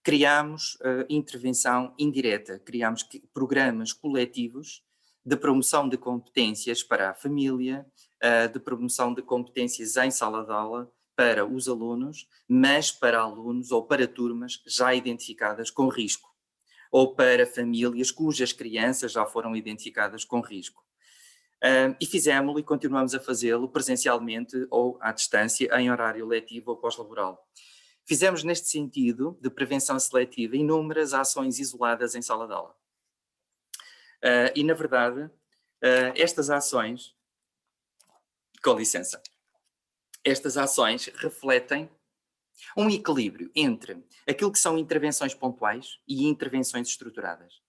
criámos intervenção indireta, criámos programas coletivos de promoção de competências para a família, de promoção de competências em sala de aula para os alunos, mas para alunos ou para turmas já identificadas com risco, ou para famílias cujas crianças já foram identificadas com risco. E fizemos-lo e continuamos a fazê-lo presencialmente ou à distância, em horário letivo ou pós-laboral. Fizemos neste sentido de prevenção seletiva inúmeras ações isoladas em sala de aula. E na verdade, estas ações, com licença, estas ações refletem um equilíbrio entre aquilo que são intervenções pontuais e intervenções estruturadas.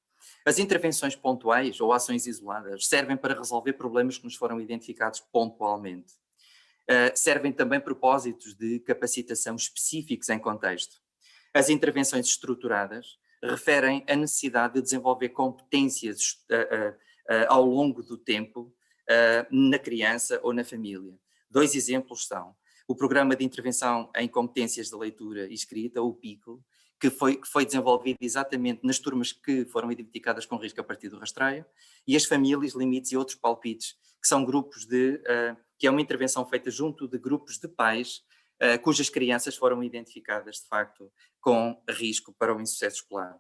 As intervenções pontuais ou ações isoladas servem para resolver problemas que nos foram identificados pontualmente. Servem também propósitos de capacitação específicos em contexto. As intervenções estruturadas referem a necessidade de desenvolver competências ao longo do tempo na criança ou na família. 2 exemplos são o Programa de Intervenção em Competências de Leitura e Escrita, o PICL, que foi desenvolvido exatamente nas turmas que foram identificadas com risco a partir do rastreio, e as famílias, limites e outros palpites, que são grupos que é uma intervenção feita junto de grupos de pais, cujas crianças foram identificadas, de facto, com risco para o insucesso escolar.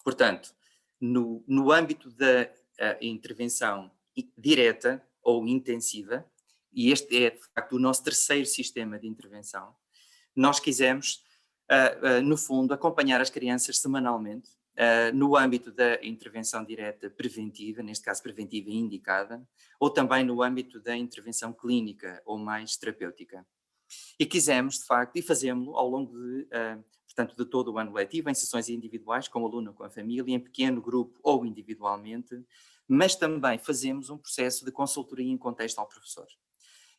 Portanto, no âmbito da intervenção direta ou intensiva, e este é, de facto, o nosso terceiro sistema de intervenção, nós quisemos, no fundo, acompanhar as crianças semanalmente, no âmbito da intervenção direta preventiva, neste caso preventiva e indicada, ou também no âmbito da intervenção clínica ou mais terapêutica. E quisemos, de facto, e fazemos-lo ao longo portanto, de todo o ano letivo, em sessões individuais, com o aluno, com a família, em pequeno grupo ou individualmente, mas também fazemos um processo de consultoria em contexto ao professor.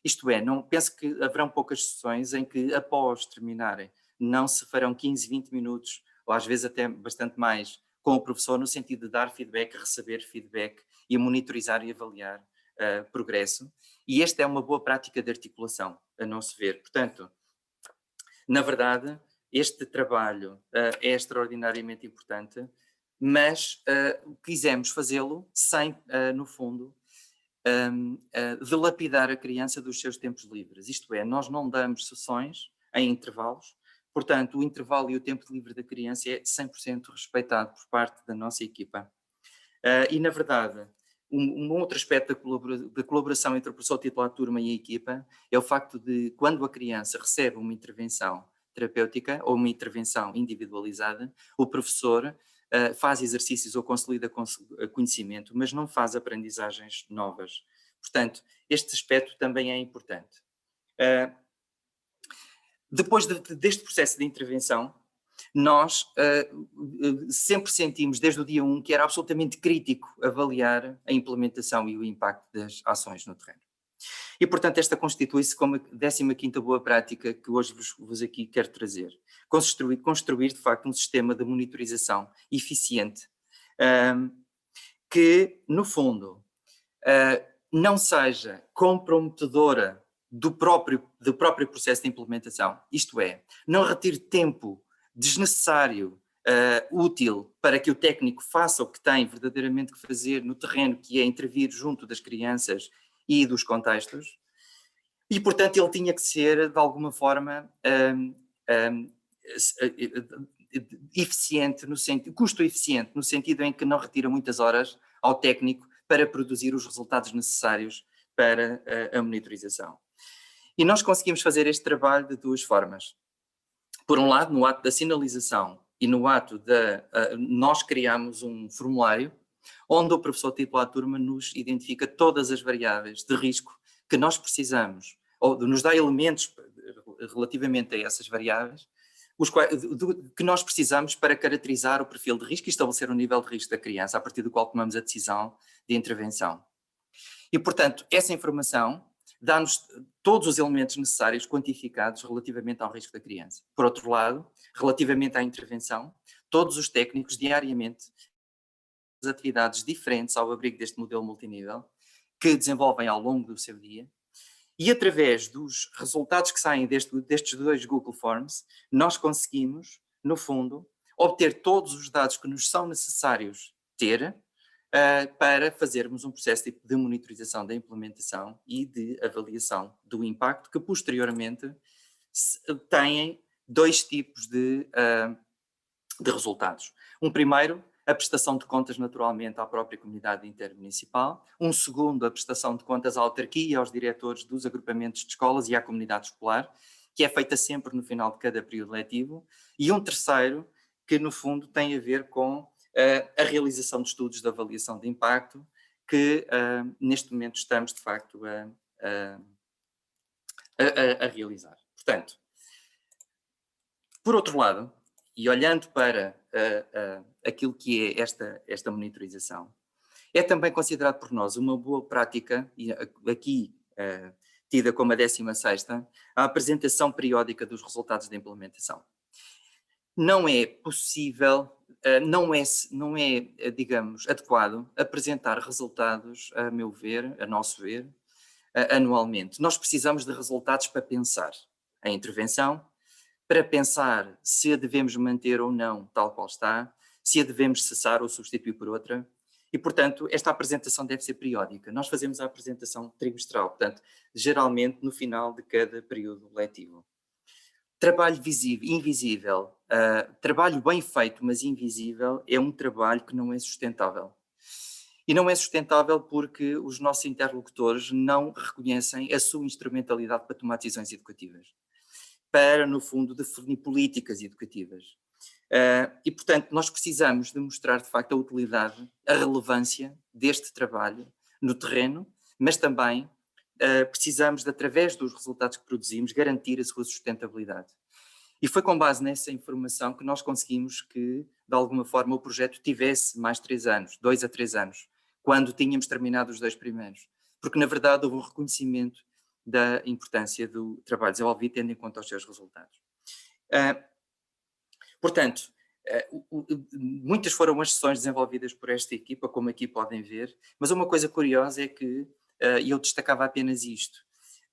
Isto é, não penso que haverão poucas sessões em que, após terminarem, não se farão 15, 20 minutos, ou às vezes até bastante mais, com o professor, no sentido de dar feedback, receber feedback e monitorizar e avaliar progresso. E esta é uma boa prática de articulação, a não se ver. Portanto, na verdade, este trabalho é extraordinariamente importante, mas quisemos fazê-lo sem, no fundo, dilapidar a criança dos seus tempos livres. Isto é, nós não damos sessões em intervalos, portanto, o intervalo e o tempo livre da criança é 100% respeitado por parte da nossa equipa. E, na verdade, um outro aspecto da colaboração entre o professor titular de turma e a equipa é o facto de, quando a criança recebe uma intervenção terapêutica ou uma intervenção individualizada, o professor faz exercícios ou consolida conhecimento, mas não faz aprendizagens novas. Portanto, este aspecto também é importante. Depois deste processo de intervenção, nós sempre sentimos, desde o dia 1, que era absolutamente crítico avaliar a implementação e o impacto das ações no terreno. E, portanto, esta constitui-se como a 15ª boa prática que hoje vos aqui quero trazer. Construir, de facto, um sistema de monitorização eficiente que, no fundo, não seja comprometedora do próprio processo de implementação, isto é, não retire tempo desnecessário, útil para que o técnico faça o que tem verdadeiramente que fazer no terreno, que é intervir junto das crianças e dos contextos, e portanto ele tinha que ser de alguma forma eficiente, custo eficiente, no sentido em que não retira muitas horas ao técnico para produzir os resultados necessários para a monitorização. E nós conseguimos fazer este trabalho de 2 formas. Por um lado, no ato da sinalização e no ato nós criamos um formulário onde o professor titular de turma nos identifica todas as variáveis de risco que nós precisamos, ou nos dá elementos relativamente a essas variáveis, que nós precisamos para caracterizar o perfil de risco e estabelecer o nível de risco da criança, a partir do qual tomamos a decisão de intervenção. E, portanto, essa informação dá-nos todos os elementos necessários quantificados relativamente ao risco da criança. Por outro lado, relativamente à intervenção, todos os técnicos diariamente atividades diferentes ao abrigo deste modelo multinível que desenvolvem ao longo do seu dia, e através dos resultados que saem destes 2 Google Forms, nós conseguimos, no fundo, obter todos os dados que nos são necessários ter para fazermos um processo de monitorização da implementação e de avaliação do impacto, que posteriormente têm 2 tipos de resultados. Um primeiro, a prestação de contas naturalmente à própria comunidade intermunicipal. Um segundo, a prestação de contas à autarquia e aos diretores dos agrupamentos de escolas e à comunidade escolar, que é feita sempre no final de cada período letivo. E um terceiro, que no fundo tem a ver com a realização de estudos de avaliação de impacto, que neste momento estamos de facto a realizar. Portanto, por outro lado, e olhando para aquilo que é esta monitorização. É também considerado por nós uma boa prática, e aqui tida como a 16ª, a apresentação periódica dos resultados da implementação. Não é possível, não é, digamos, adequado apresentar resultados, a meu ver, a nosso ver, anualmente. Nós precisamos de resultados para pensar a intervenção, para pensar se a devemos manter ou não tal qual está, se a devemos cessar ou substituir por outra. E, portanto, esta apresentação deve ser periódica. Nós fazemos a apresentação trimestral, portanto, geralmente no final de cada período letivo. Trabalho invisível, trabalho bem feito, mas invisível, é um trabalho que não é sustentável. E não é sustentável porque os nossos interlocutores não reconhecem a sua instrumentalidade para tomar decisões educativas, para, no fundo, definir políticas educativas. E, portanto, nós precisamos de mostrar, de facto, a utilidade, a relevância deste trabalho no terreno, mas também precisamos, de, através dos resultados que produzimos, garantir a sua sustentabilidade. E foi com base nessa informação que nós conseguimos que, de alguma forma, o projeto tivesse mais 3 anos, 2 a 3 anos, quando tínhamos terminado os 2 primeiros. Porque, na verdade, houve um reconhecimento da importância do trabalho desenvolvido, tendo em conta os seus resultados. Portanto, muitas foram as sessões desenvolvidas por esta equipa, como aqui podem ver, mas uma coisa curiosa é que, e eu destacava apenas isto,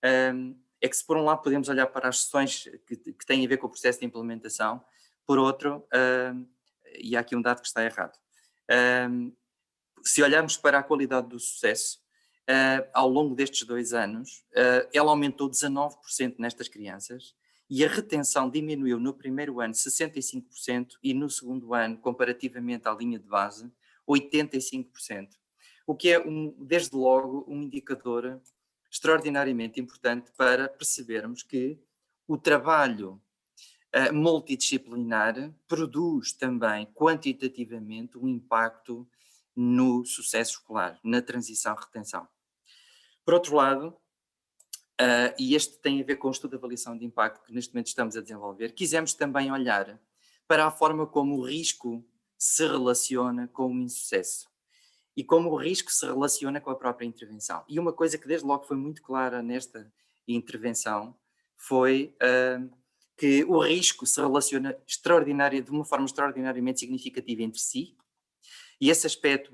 é que se por um lado podemos olhar para as sessões que têm a ver com o processo de implementação, por outro, e há aqui um dado que está errado, se olharmos para a qualidade do sucesso, ao longo destes 2 anos, ela aumentou 19% nestas crianças, e a retenção diminuiu no primeiro ano 65% e no segundo ano, comparativamente à linha de base, 85%. O que é, desde logo, um indicador extraordinariamente importante para percebermos que o trabalho multidisciplinar produz também quantitativamente um impacto no sucesso escolar, na transição-retenção. Por outro lado, e este tem a ver com o estudo de avaliação de impacto que neste momento estamos a desenvolver, quisemos também olhar para a forma como o risco se relaciona com o insucesso e como o risco se relaciona com a própria intervenção. E uma coisa que desde logo foi muito clara nesta intervenção foi que o risco se relaciona de uma forma extraordinariamente significativa entre si, e esse aspecto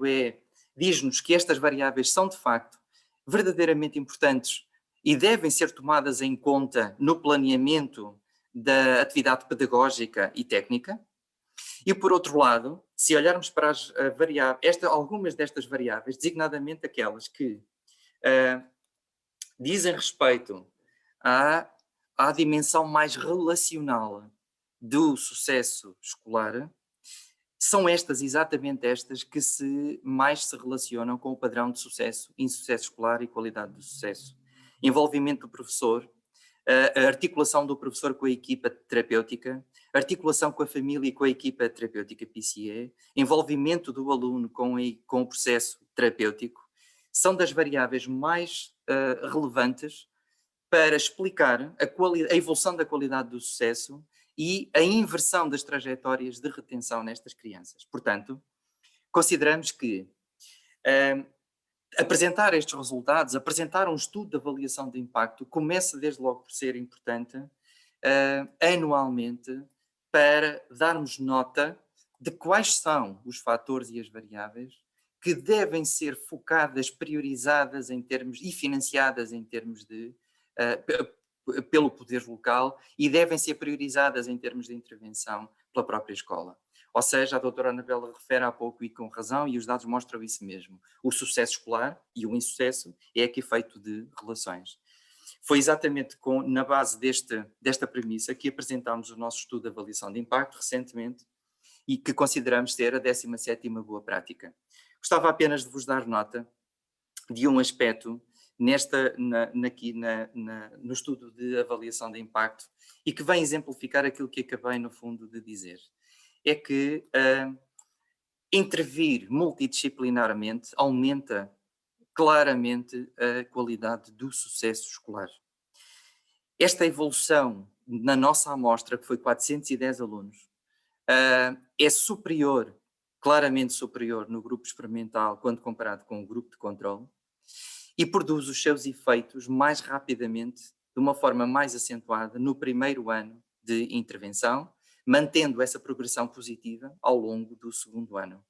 diz-nos que estas variáveis são de facto verdadeiramente importantes e devem ser tomadas em conta no planeamento da atividade pedagógica e técnica. E, por outro lado, se olharmos para as variáveis, algumas destas variáveis, designadamente aquelas que dizem respeito à dimensão mais relacional do sucesso escolar, são exatamente estas, que mais se relacionam com o padrão de sucesso, insucesso escolar e qualidade do sucesso. Envolvimento do professor, a articulação do professor com a equipa terapêutica, articulação com a família e com a equipa terapêutica PCE, envolvimento do aluno com o processo terapêutico, são das variáveis mais relevantes para explicar a evolução da qualidade do sucesso e a inversão das trajetórias de retenção nestas crianças. Portanto, consideramos que apresentar estes resultados, apresentar um estudo de avaliação de impacto, começa desde logo por ser importante anualmente, para darmos nota de quais são os fatores e as variáveis que devem ser focadas, priorizadas em termos e financiadas em termos de pelo poder local e devem ser priorizadas em termos de intervenção pela própria escola. Ou seja, a doutora Anabela refere há pouco e com razão, e os dados mostram isso mesmo. O sucesso escolar e o insucesso é aqui feito de relações. Foi exatamente na base desta premissa que apresentámos o nosso estudo de avaliação de impacto recentemente e que consideramos ser a 17ª boa prática. Gostava apenas de vos dar nota de um aspecto no estudo de avaliação de impacto e que vem exemplificar aquilo que acabei no fundo de dizer. É que intervir multidisciplinarmente aumenta claramente a qualidade do sucesso escolar. Esta evolução na nossa amostra, que foi 410 alunos, é superior, claramente superior no grupo experimental quando comparado com o grupo de controle, e produz os seus efeitos mais rapidamente, de uma forma mais acentuada, no primeiro ano de intervenção, mantendo essa progressão positiva ao longo do segundo ano.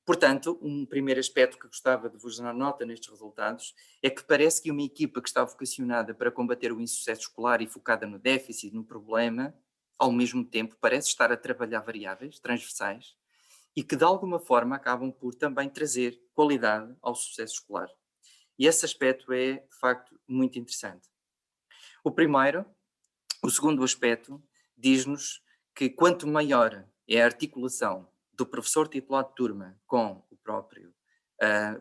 Portanto, um primeiro aspecto que gostava de vos dar nota nestes resultados é que parece que uma equipa que está vocacionada para combater o insucesso escolar e focada no déficit, no problema, ao mesmo tempo parece estar a trabalhar variáveis transversais e que de alguma forma acabam por também trazer qualidade ao sucesso escolar. E esse aspecto é, de facto, muito interessante. O segundo aspecto diz-nos que quanto maior é a articulação do professor titular de turma com o próprio,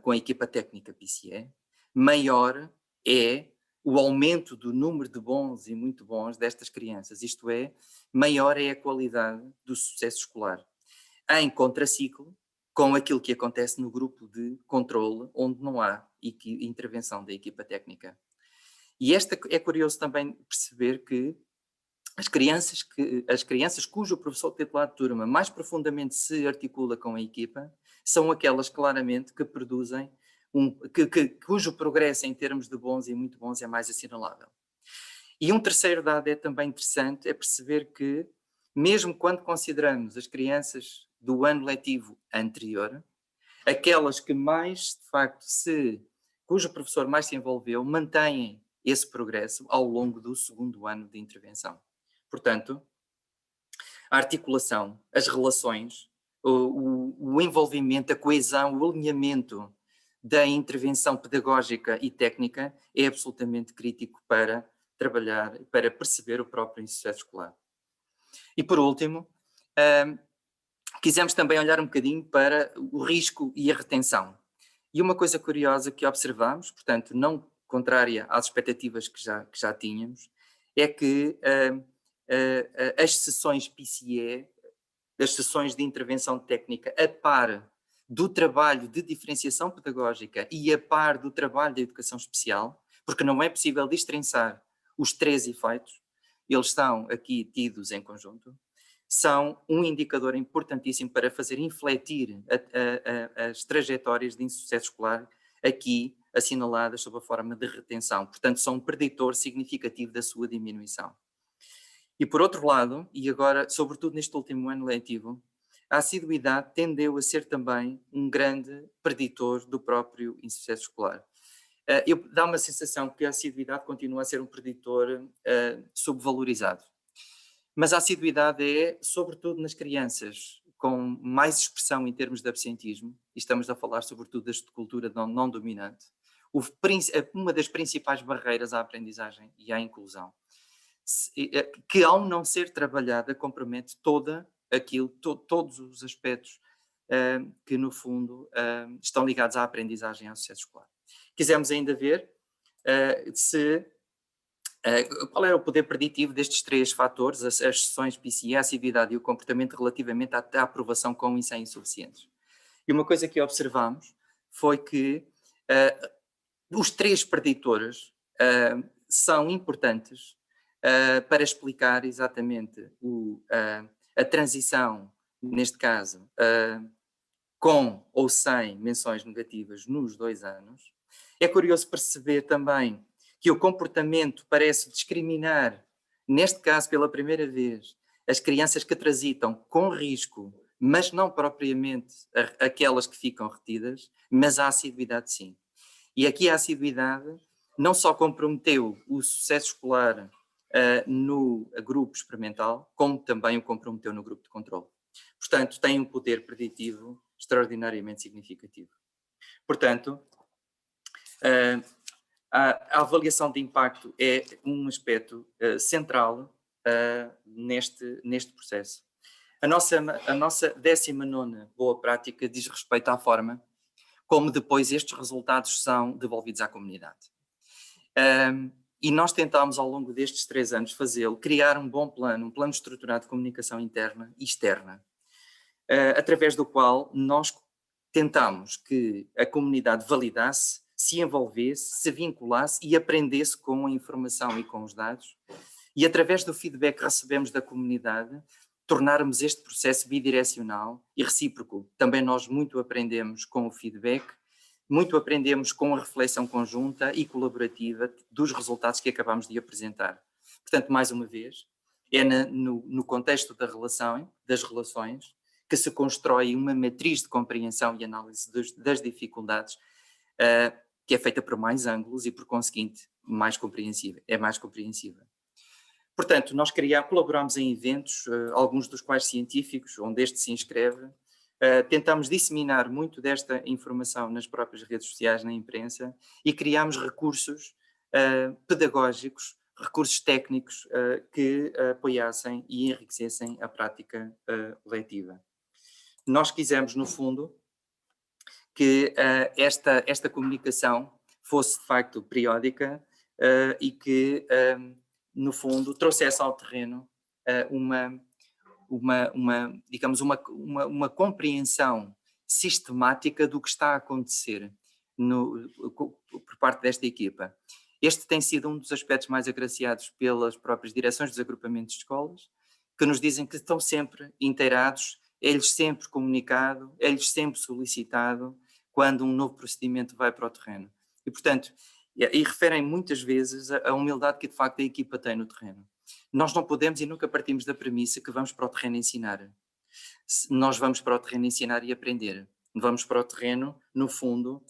com a equipa técnica PCE, maior é o aumento do número de bons e muito bons destas crianças, isto é, maior é a qualidade do sucesso escolar, em contraciclo com aquilo que acontece no grupo de controle, onde não há intervenção da equipa técnica. E é curioso também perceber que as crianças cujo professor titular de turma mais profundamente se articula com a equipa são aquelas claramente que produzem, cujo progresso em termos de bons e muito bons é mais assinalável. E um terceiro dado é também interessante, é perceber que, mesmo quando consideramos as crianças do ano letivo anterior, aquelas que mais, de facto, cujo professor mais se envolveu, mantêm esse progresso ao longo do segundo ano de intervenção. Portanto, a articulação, as relações, o envolvimento, a coesão, o alinhamento da intervenção pedagógica e técnica é absolutamente crítico para trabalhar, para perceber o próprio insucesso escolar. E por último, quisemos também olhar um bocadinho para o risco e a retenção. E uma coisa curiosa que observamos, portanto, não contrária às expectativas que já tínhamos, é que as sessões PCE, as sessões de intervenção técnica, a par do trabalho de diferenciação pedagógica e a par do trabalho de educação especial, porque não é possível destrinçar os três efeitos, eles estão aqui tidos em conjunto, são um indicador importantíssimo para fazer infletir as trajetórias de insucesso escolar aqui assinaladas sob a forma de retenção. Portanto, são um preditor significativo da sua diminuição. E por outro lado, e agora, sobretudo neste último ano letivo, a assiduidade tendeu a ser também um grande preditor do próprio insucesso escolar. Dá uma sensação que a assiduidade continua a ser um preditor subvalorizado. Mas a assiduidade é, sobretudo nas crianças com mais expressão em termos de absentismo, e estamos a falar sobretudo da cultura não dominante, uma das principais barreiras à aprendizagem e à inclusão, que ao não ser trabalhada compromete todos os aspectos que no fundo estão ligados à aprendizagem e ao sucesso escolar. Quisemos ainda ver qual era o poder preditivo destes três fatores, as sessões PCE, a assiduidade e o comportamento relativamente à aprovação com e sem insuficientes. E uma coisa que observamos foi que os três preditores são importantes para explicar exatamente a transição, neste caso, com ou sem menções negativas nos 2 anos. É curioso perceber também que o comportamento parece discriminar, neste caso pela primeira vez, as crianças que transitam com risco, mas não propriamente aquelas que ficam retidas, mas a assiduidade sim. E aqui a assiduidade não só comprometeu o sucesso escolar no grupo experimental, como também o comprometeu no grupo de controle. Portanto, tem um poder preditivo extraordinariamente significativo. Portanto, a avaliação de impacto é um aspecto central neste processo. A nossa 19ª boa prática diz respeito à forma como depois estes resultados são devolvidos à comunidade. E nós tentámos ao longo destes 3 anos criar um bom plano, um plano estruturado de comunicação interna e externa, através do qual nós tentámos que a comunidade validasse, se envolvesse, se vinculasse e aprendesse com a informação e com os dados. E através do feedback que recebemos da comunidade, tornarmos este processo bidirecional e recíproco. Também nós muito aprendemos com o feedback, muito aprendemos com a reflexão conjunta e colaborativa dos resultados que acabamos de apresentar. Portanto, mais uma vez, é no contexto das relações que se constrói uma matriz de compreensão e análise das dificuldades, que é feita por mais ângulos e, por conseguinte, mais compreensível. Portanto, nós colaboramos em eventos, alguns dos quais científicos, onde este se inscreve. Tentamos disseminar muito desta informação nas próprias redes sociais, na imprensa, e criamos recursos pedagógicos, recursos técnicos que apoiassem e enriquecessem a prática letiva. Nós quisemos, no fundo, que esta comunicação fosse de facto periódica e que, no fundo, trouxesse ao terreno digamos, uma compreensão sistemática do que está a acontecer por parte desta equipa. Este tem sido um dos aspectos mais agraciados pelas próprias direções dos agrupamentos de escolas, que nos dizem que estão sempre inteirados, é-lhes sempre comunicado, é-lhes sempre solicitado quando um novo procedimento vai para o terreno. E, portanto, e referem muitas vezes a humildade que de facto a equipa tem no terreno. Nós não podemos e nunca partimos da premissa que vamos para o terreno ensinar. Nós vamos para o terreno ensinar e aprender. Vamos para o terreno, no fundo,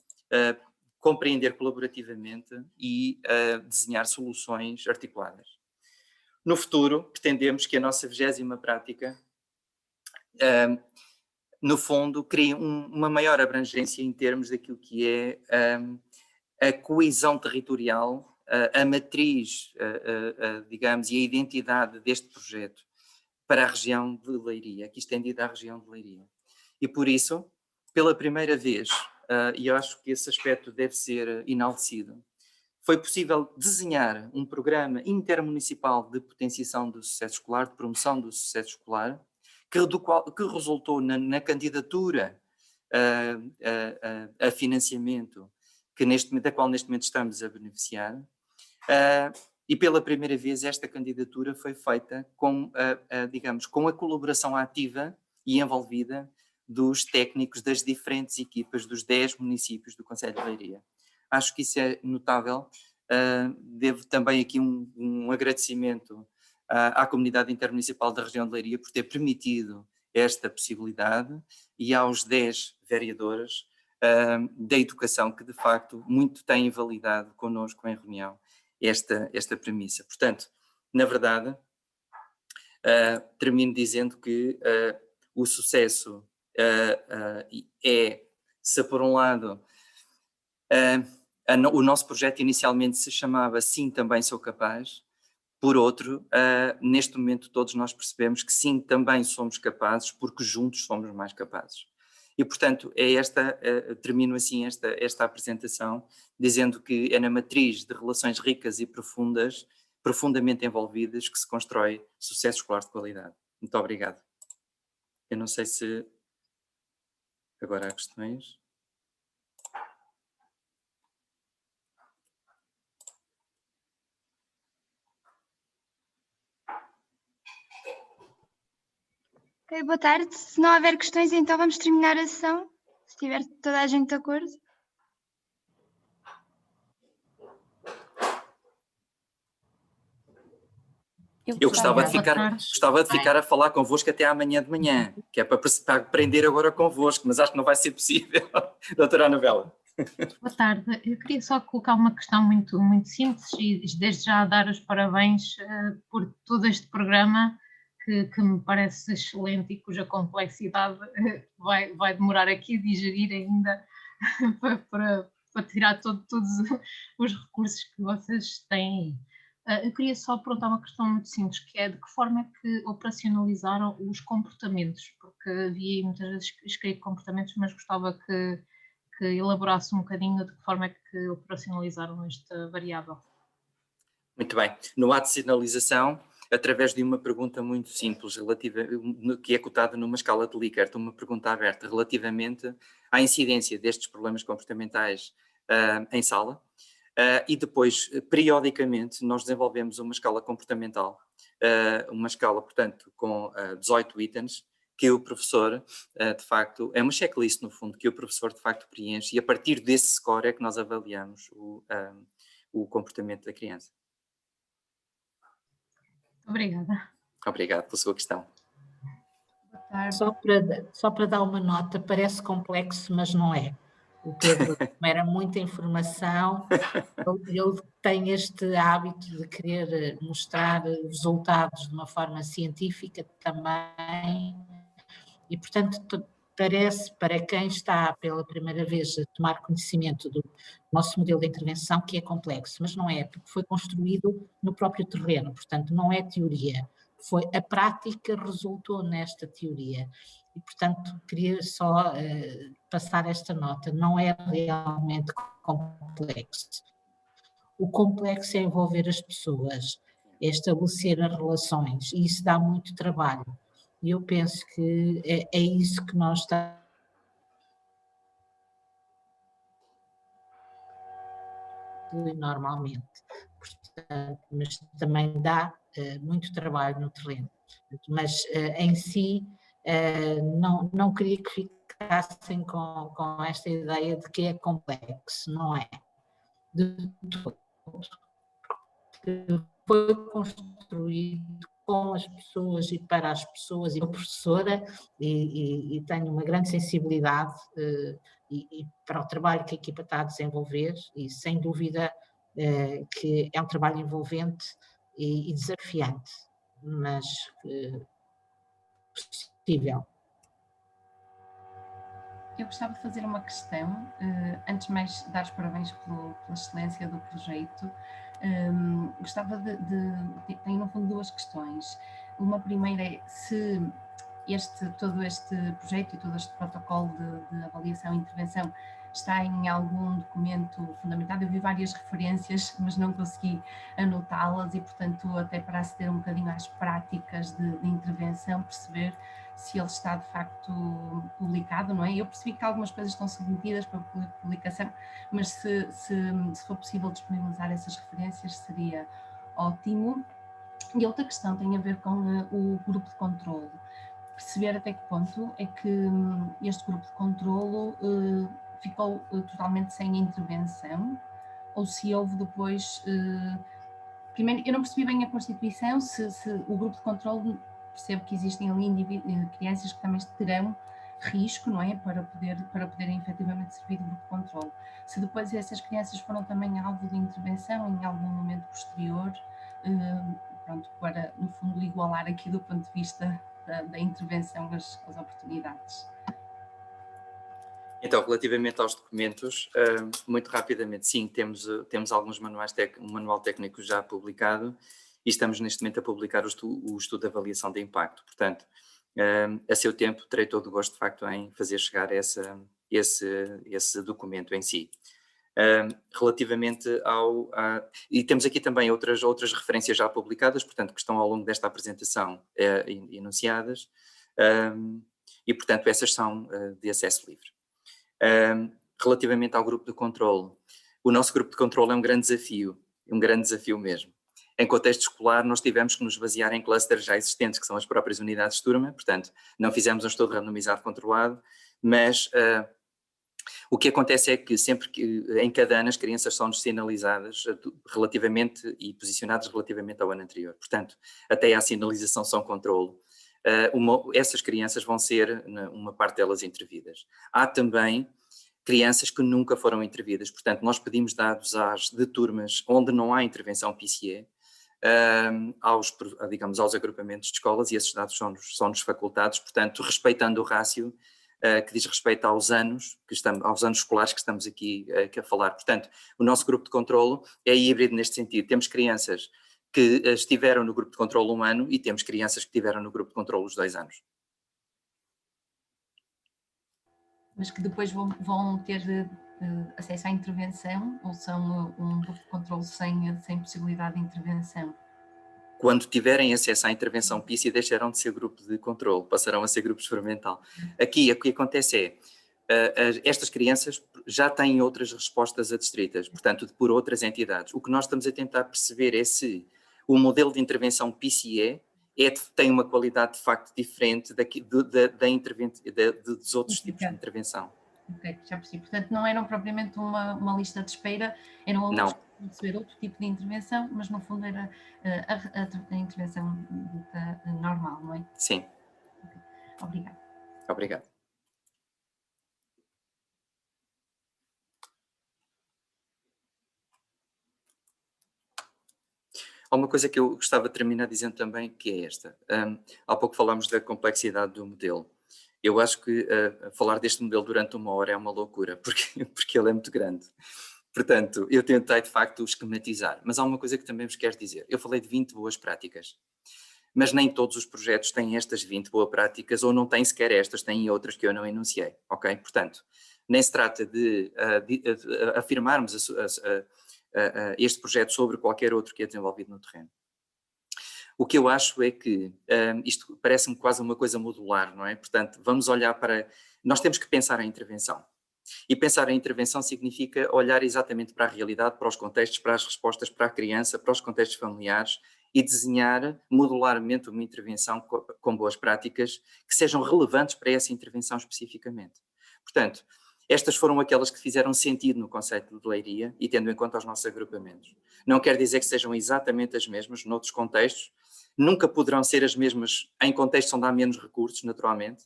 compreender colaborativamente e desenhar soluções articuladas. No futuro, pretendemos que a nossa 20ª prática, no fundo, crie uma maior abrangência em termos daquilo que é a coesão territorial, a matriz, digamos, e a identidade deste projeto para a região de Leiria, aqui estendida à região de Leiria. E por isso, pela primeira vez, e eu acho que esse aspecto deve ser enaltecido, foi possível desenhar um programa intermunicipal de potenciação do sucesso escolar, de promoção do sucesso escolar, que resultou na candidatura a financiamento da qual neste momento estamos a beneficiar, e pela primeira vez esta candidatura foi feita digamos, com a colaboração ativa e envolvida dos técnicos das diferentes equipas dos 10 municípios do concelho de Leiria. Acho que isso é notável. Devo também aqui um agradecimento à comunidade intermunicipal da região de Leiria por ter permitido esta possibilidade e aos 10 vereadores da educação que de facto muito têm validado connosco em reunião esta premissa. Portanto, na verdade, termino dizendo que o sucesso se por um lado o nosso projeto inicialmente se chamava Sim, Também Sou Capaz, por outro, neste momento todos nós percebemos que sim, também somos capazes, porque juntos somos mais capazes. E, portanto, termino assim esta apresentação, dizendo que é na matriz de relações ricas e profundas, profundamente envolvidas, que se constrói sucesso escolar de qualidade. Muito obrigado. Eu não sei se agora há questões. Ok, boa tarde. Se não houver questões, então vamos terminar a sessão, se estiver toda a gente de acordo. Eu gostava de ficar a falar convosco até amanhã de manhã, que é para aprender agora convosco, mas acho que não vai ser possível. Doutora Anabela. Boa tarde. Eu queria só colocar uma questão muito simples e desde já dar os parabéns por todo este programa que me parece excelente e cuja complexidade vai demorar aqui a digerir ainda para tirar todos os recursos que vocês têm aí. Eu queria só perguntar uma questão muito simples, que é de que forma é que operacionalizaram os comportamentos, porque havia muitas vezes escrito comportamentos, mas gostava que elaborasse um bocadinho de que forma é que operacionalizaram esta variável. Muito bem. No ato de sinalização, através de uma pergunta muito simples, que é cotada numa escala de Likert, uma pergunta aberta relativamente à incidência destes problemas comportamentais em sala, e depois, periodicamente, nós desenvolvemos uma escala comportamental uma escala, portanto, com 18 itens, que o professor, de facto, é uma checklist, no fundo, que o professor, de facto, preenche, e a partir desse score é que nós avaliamos o comportamento da criança. Obrigada. Obrigado pela sua questão. Boa tarde. Só para dar uma nota, parece complexo, mas não é. O Pedro, como era muita informação, ele tem este hábito de querer mostrar resultados de uma forma científica também, e portanto parece, para quem está pela primeira vez a tomar conhecimento do nosso modelo de intervenção, que é complexo, mas não é, porque foi construído no próprio terreno, portanto não é teoria, a prática resultou nesta teoria. E, portanto, queria só passar esta nota, não é realmente complexo. O complexo é envolver as pessoas, é estabelecer as relações, e isso dá muito trabalho. E eu penso que é isso que nós estamos normalmente. Portanto, mas também dá muito trabalho no terreno. Mas em si, não queria que ficassem com esta ideia de que é complexo, não é? De todo. Foi construído com as pessoas e para as pessoas, e a professora, e tenho uma grande sensibilidade e para o trabalho que a equipa está a desenvolver, e sem dúvida que é um trabalho envolvente e desafiante, mas possível. Eu gostava de fazer uma questão, antes de mais dar os parabéns pela excelência do projeto. Gostava tenho no fundo duas questões. Uma primeira é se todo este projeto e todo este protocolo de avaliação e intervenção está em algum documento fundamentado. Eu vi várias referências, mas não consegui anotá-las e, portanto, até para aceder um bocadinho às práticas de intervenção, perceber se ele está de facto publicado, não é? Eu percebi que algumas coisas estão submetidas para publicação, mas se for possível disponibilizar essas referências seria ótimo. E a outra questão tem a ver com o grupo de controle. Perceber até que ponto é que este grupo de controlo ficou totalmente sem intervenção, ou se houve depois... primeiro, eu não percebi bem a Constituição, se o grupo de controlo, percebo que existem ali crianças que também terão risco, não é? Para poderem efetivamente servir de grupo de controlo. Se depois essas crianças foram também alvo de intervenção em algum momento posterior, pronto, para, no fundo, igualar aqui do ponto de vista da intervenção as oportunidades. Então, relativamente aos documentos, muito rapidamente, sim, temos alguns manuais, um manual técnico já publicado, e estamos neste momento a publicar o estudo de avaliação de impacto. Portanto, a seu tempo terei todo o gosto, de facto, em fazer chegar esse documento em si. Relativamente e temos aqui também outras referências já publicadas, portanto, que estão ao longo desta apresentação enunciadas, e, portanto, essas são de acesso livre. Relativamente ao grupo de controle, o nosso grupo de controle é um grande desafio mesmo. Em contexto escolar, nós tivemos que nos basear em clusters já existentes, que são as próprias unidades de turma, portanto, não fizemos um estudo randomizado controlado, mas o que acontece é que sempre que, em cada ano, as crianças são-nos sinalizadas relativamente e posicionadas relativamente ao ano anterior. Portanto, até à sinalização são controle. Essas crianças vão ser, uma parte delas, intervidas. Há também crianças que nunca foram intervidas, portanto nós pedimos dados de turmas onde não há intervenção PCE, aos agrupamentos de escolas, e esses dados são-nos facultados, portanto respeitando o rácio que diz respeito aos anos escolares que estamos aqui a falar. Portanto, o nosso grupo de controlo é híbrido neste sentido. Temos crianças que estiveram no grupo de controlo 1 ano e temos crianças que estiveram no grupo de controlo os 2 anos. Mas que depois vão ter acesso à intervenção, ou são um grupo de controle sem possibilidade de intervenção? Quando tiverem acesso à intervenção PICE, deixarão de ser grupo de controle, passarão a ser grupo experimental. Aqui, o que acontece estas crianças já têm outras respostas adstritas, portanto, por outras entidades. O que nós estamos a tentar perceber é se o modelo de intervenção PCE tem uma qualidade de facto diferente dos outros tipos de intervenção. Ok, já percebi. Portanto, não eram propriamente uma lista de espera, eram outros de receber outro tipo de intervenção, mas no fundo era a intervenção normal, não é? Sim. Okay. Obrigada. Obrigado. Há uma coisa que eu gostava de terminar dizendo também, que é esta. Há pouco falámos da complexidade do modelo. Eu acho que falar deste modelo durante 1 hora é uma loucura, porque ele é muito grande. Portanto, eu tentei de facto esquematizar, mas há uma coisa que também vos quero dizer. Eu falei de 20 boas práticas, mas nem todos os projetos têm estas 20 boas práticas, ou não têm sequer estas, têm outras que eu não enunciei, ok? Portanto, nem se trata de afirmarmos este projeto sobre qualquer outro que é desenvolvido no terreno. O que eu acho é que isto parece-me quase uma coisa modular, não é? Portanto, vamos olhar para... Nós temos que pensar em intervenção. E pensar em intervenção significa olhar exatamente para a realidade, para os contextos, para as respostas, para a criança, para os contextos familiares e desenhar modularmente uma intervenção com boas práticas que sejam relevantes para essa intervenção especificamente. Portanto, estas foram aquelas que fizeram sentido no conceito de Leiria e tendo em conta os nossos agrupamentos. Não quer dizer que sejam exatamente as mesmas noutros contextos, nunca poderão ser as mesmas em contextos onde há menos recursos, naturalmente.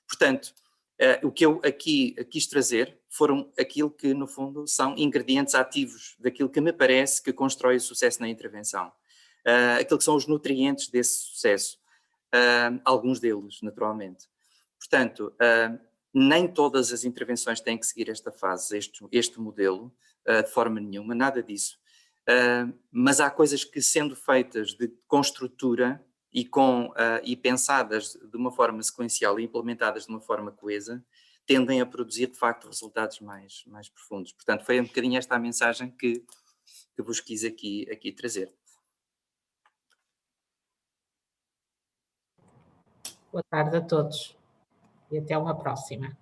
Portanto, o que eu aqui quis trazer foram aquilo que, no fundo, são ingredientes ativos daquilo que me parece que constrói o sucesso na intervenção. Aquilo que são os nutrientes desse sucesso. Alguns deles, naturalmente. Portanto, nem todas as intervenções têm que seguir esta fase, este modelo, de forma nenhuma, nada disso. Mas há coisas que, sendo feitas com estrutura e pensadas de uma forma sequencial e implementadas de uma forma coesa, tendem a produzir, de facto, resultados mais profundos. Portanto, foi um bocadinho esta a mensagem que vos quis aqui trazer. Boa tarde a todos e até uma próxima.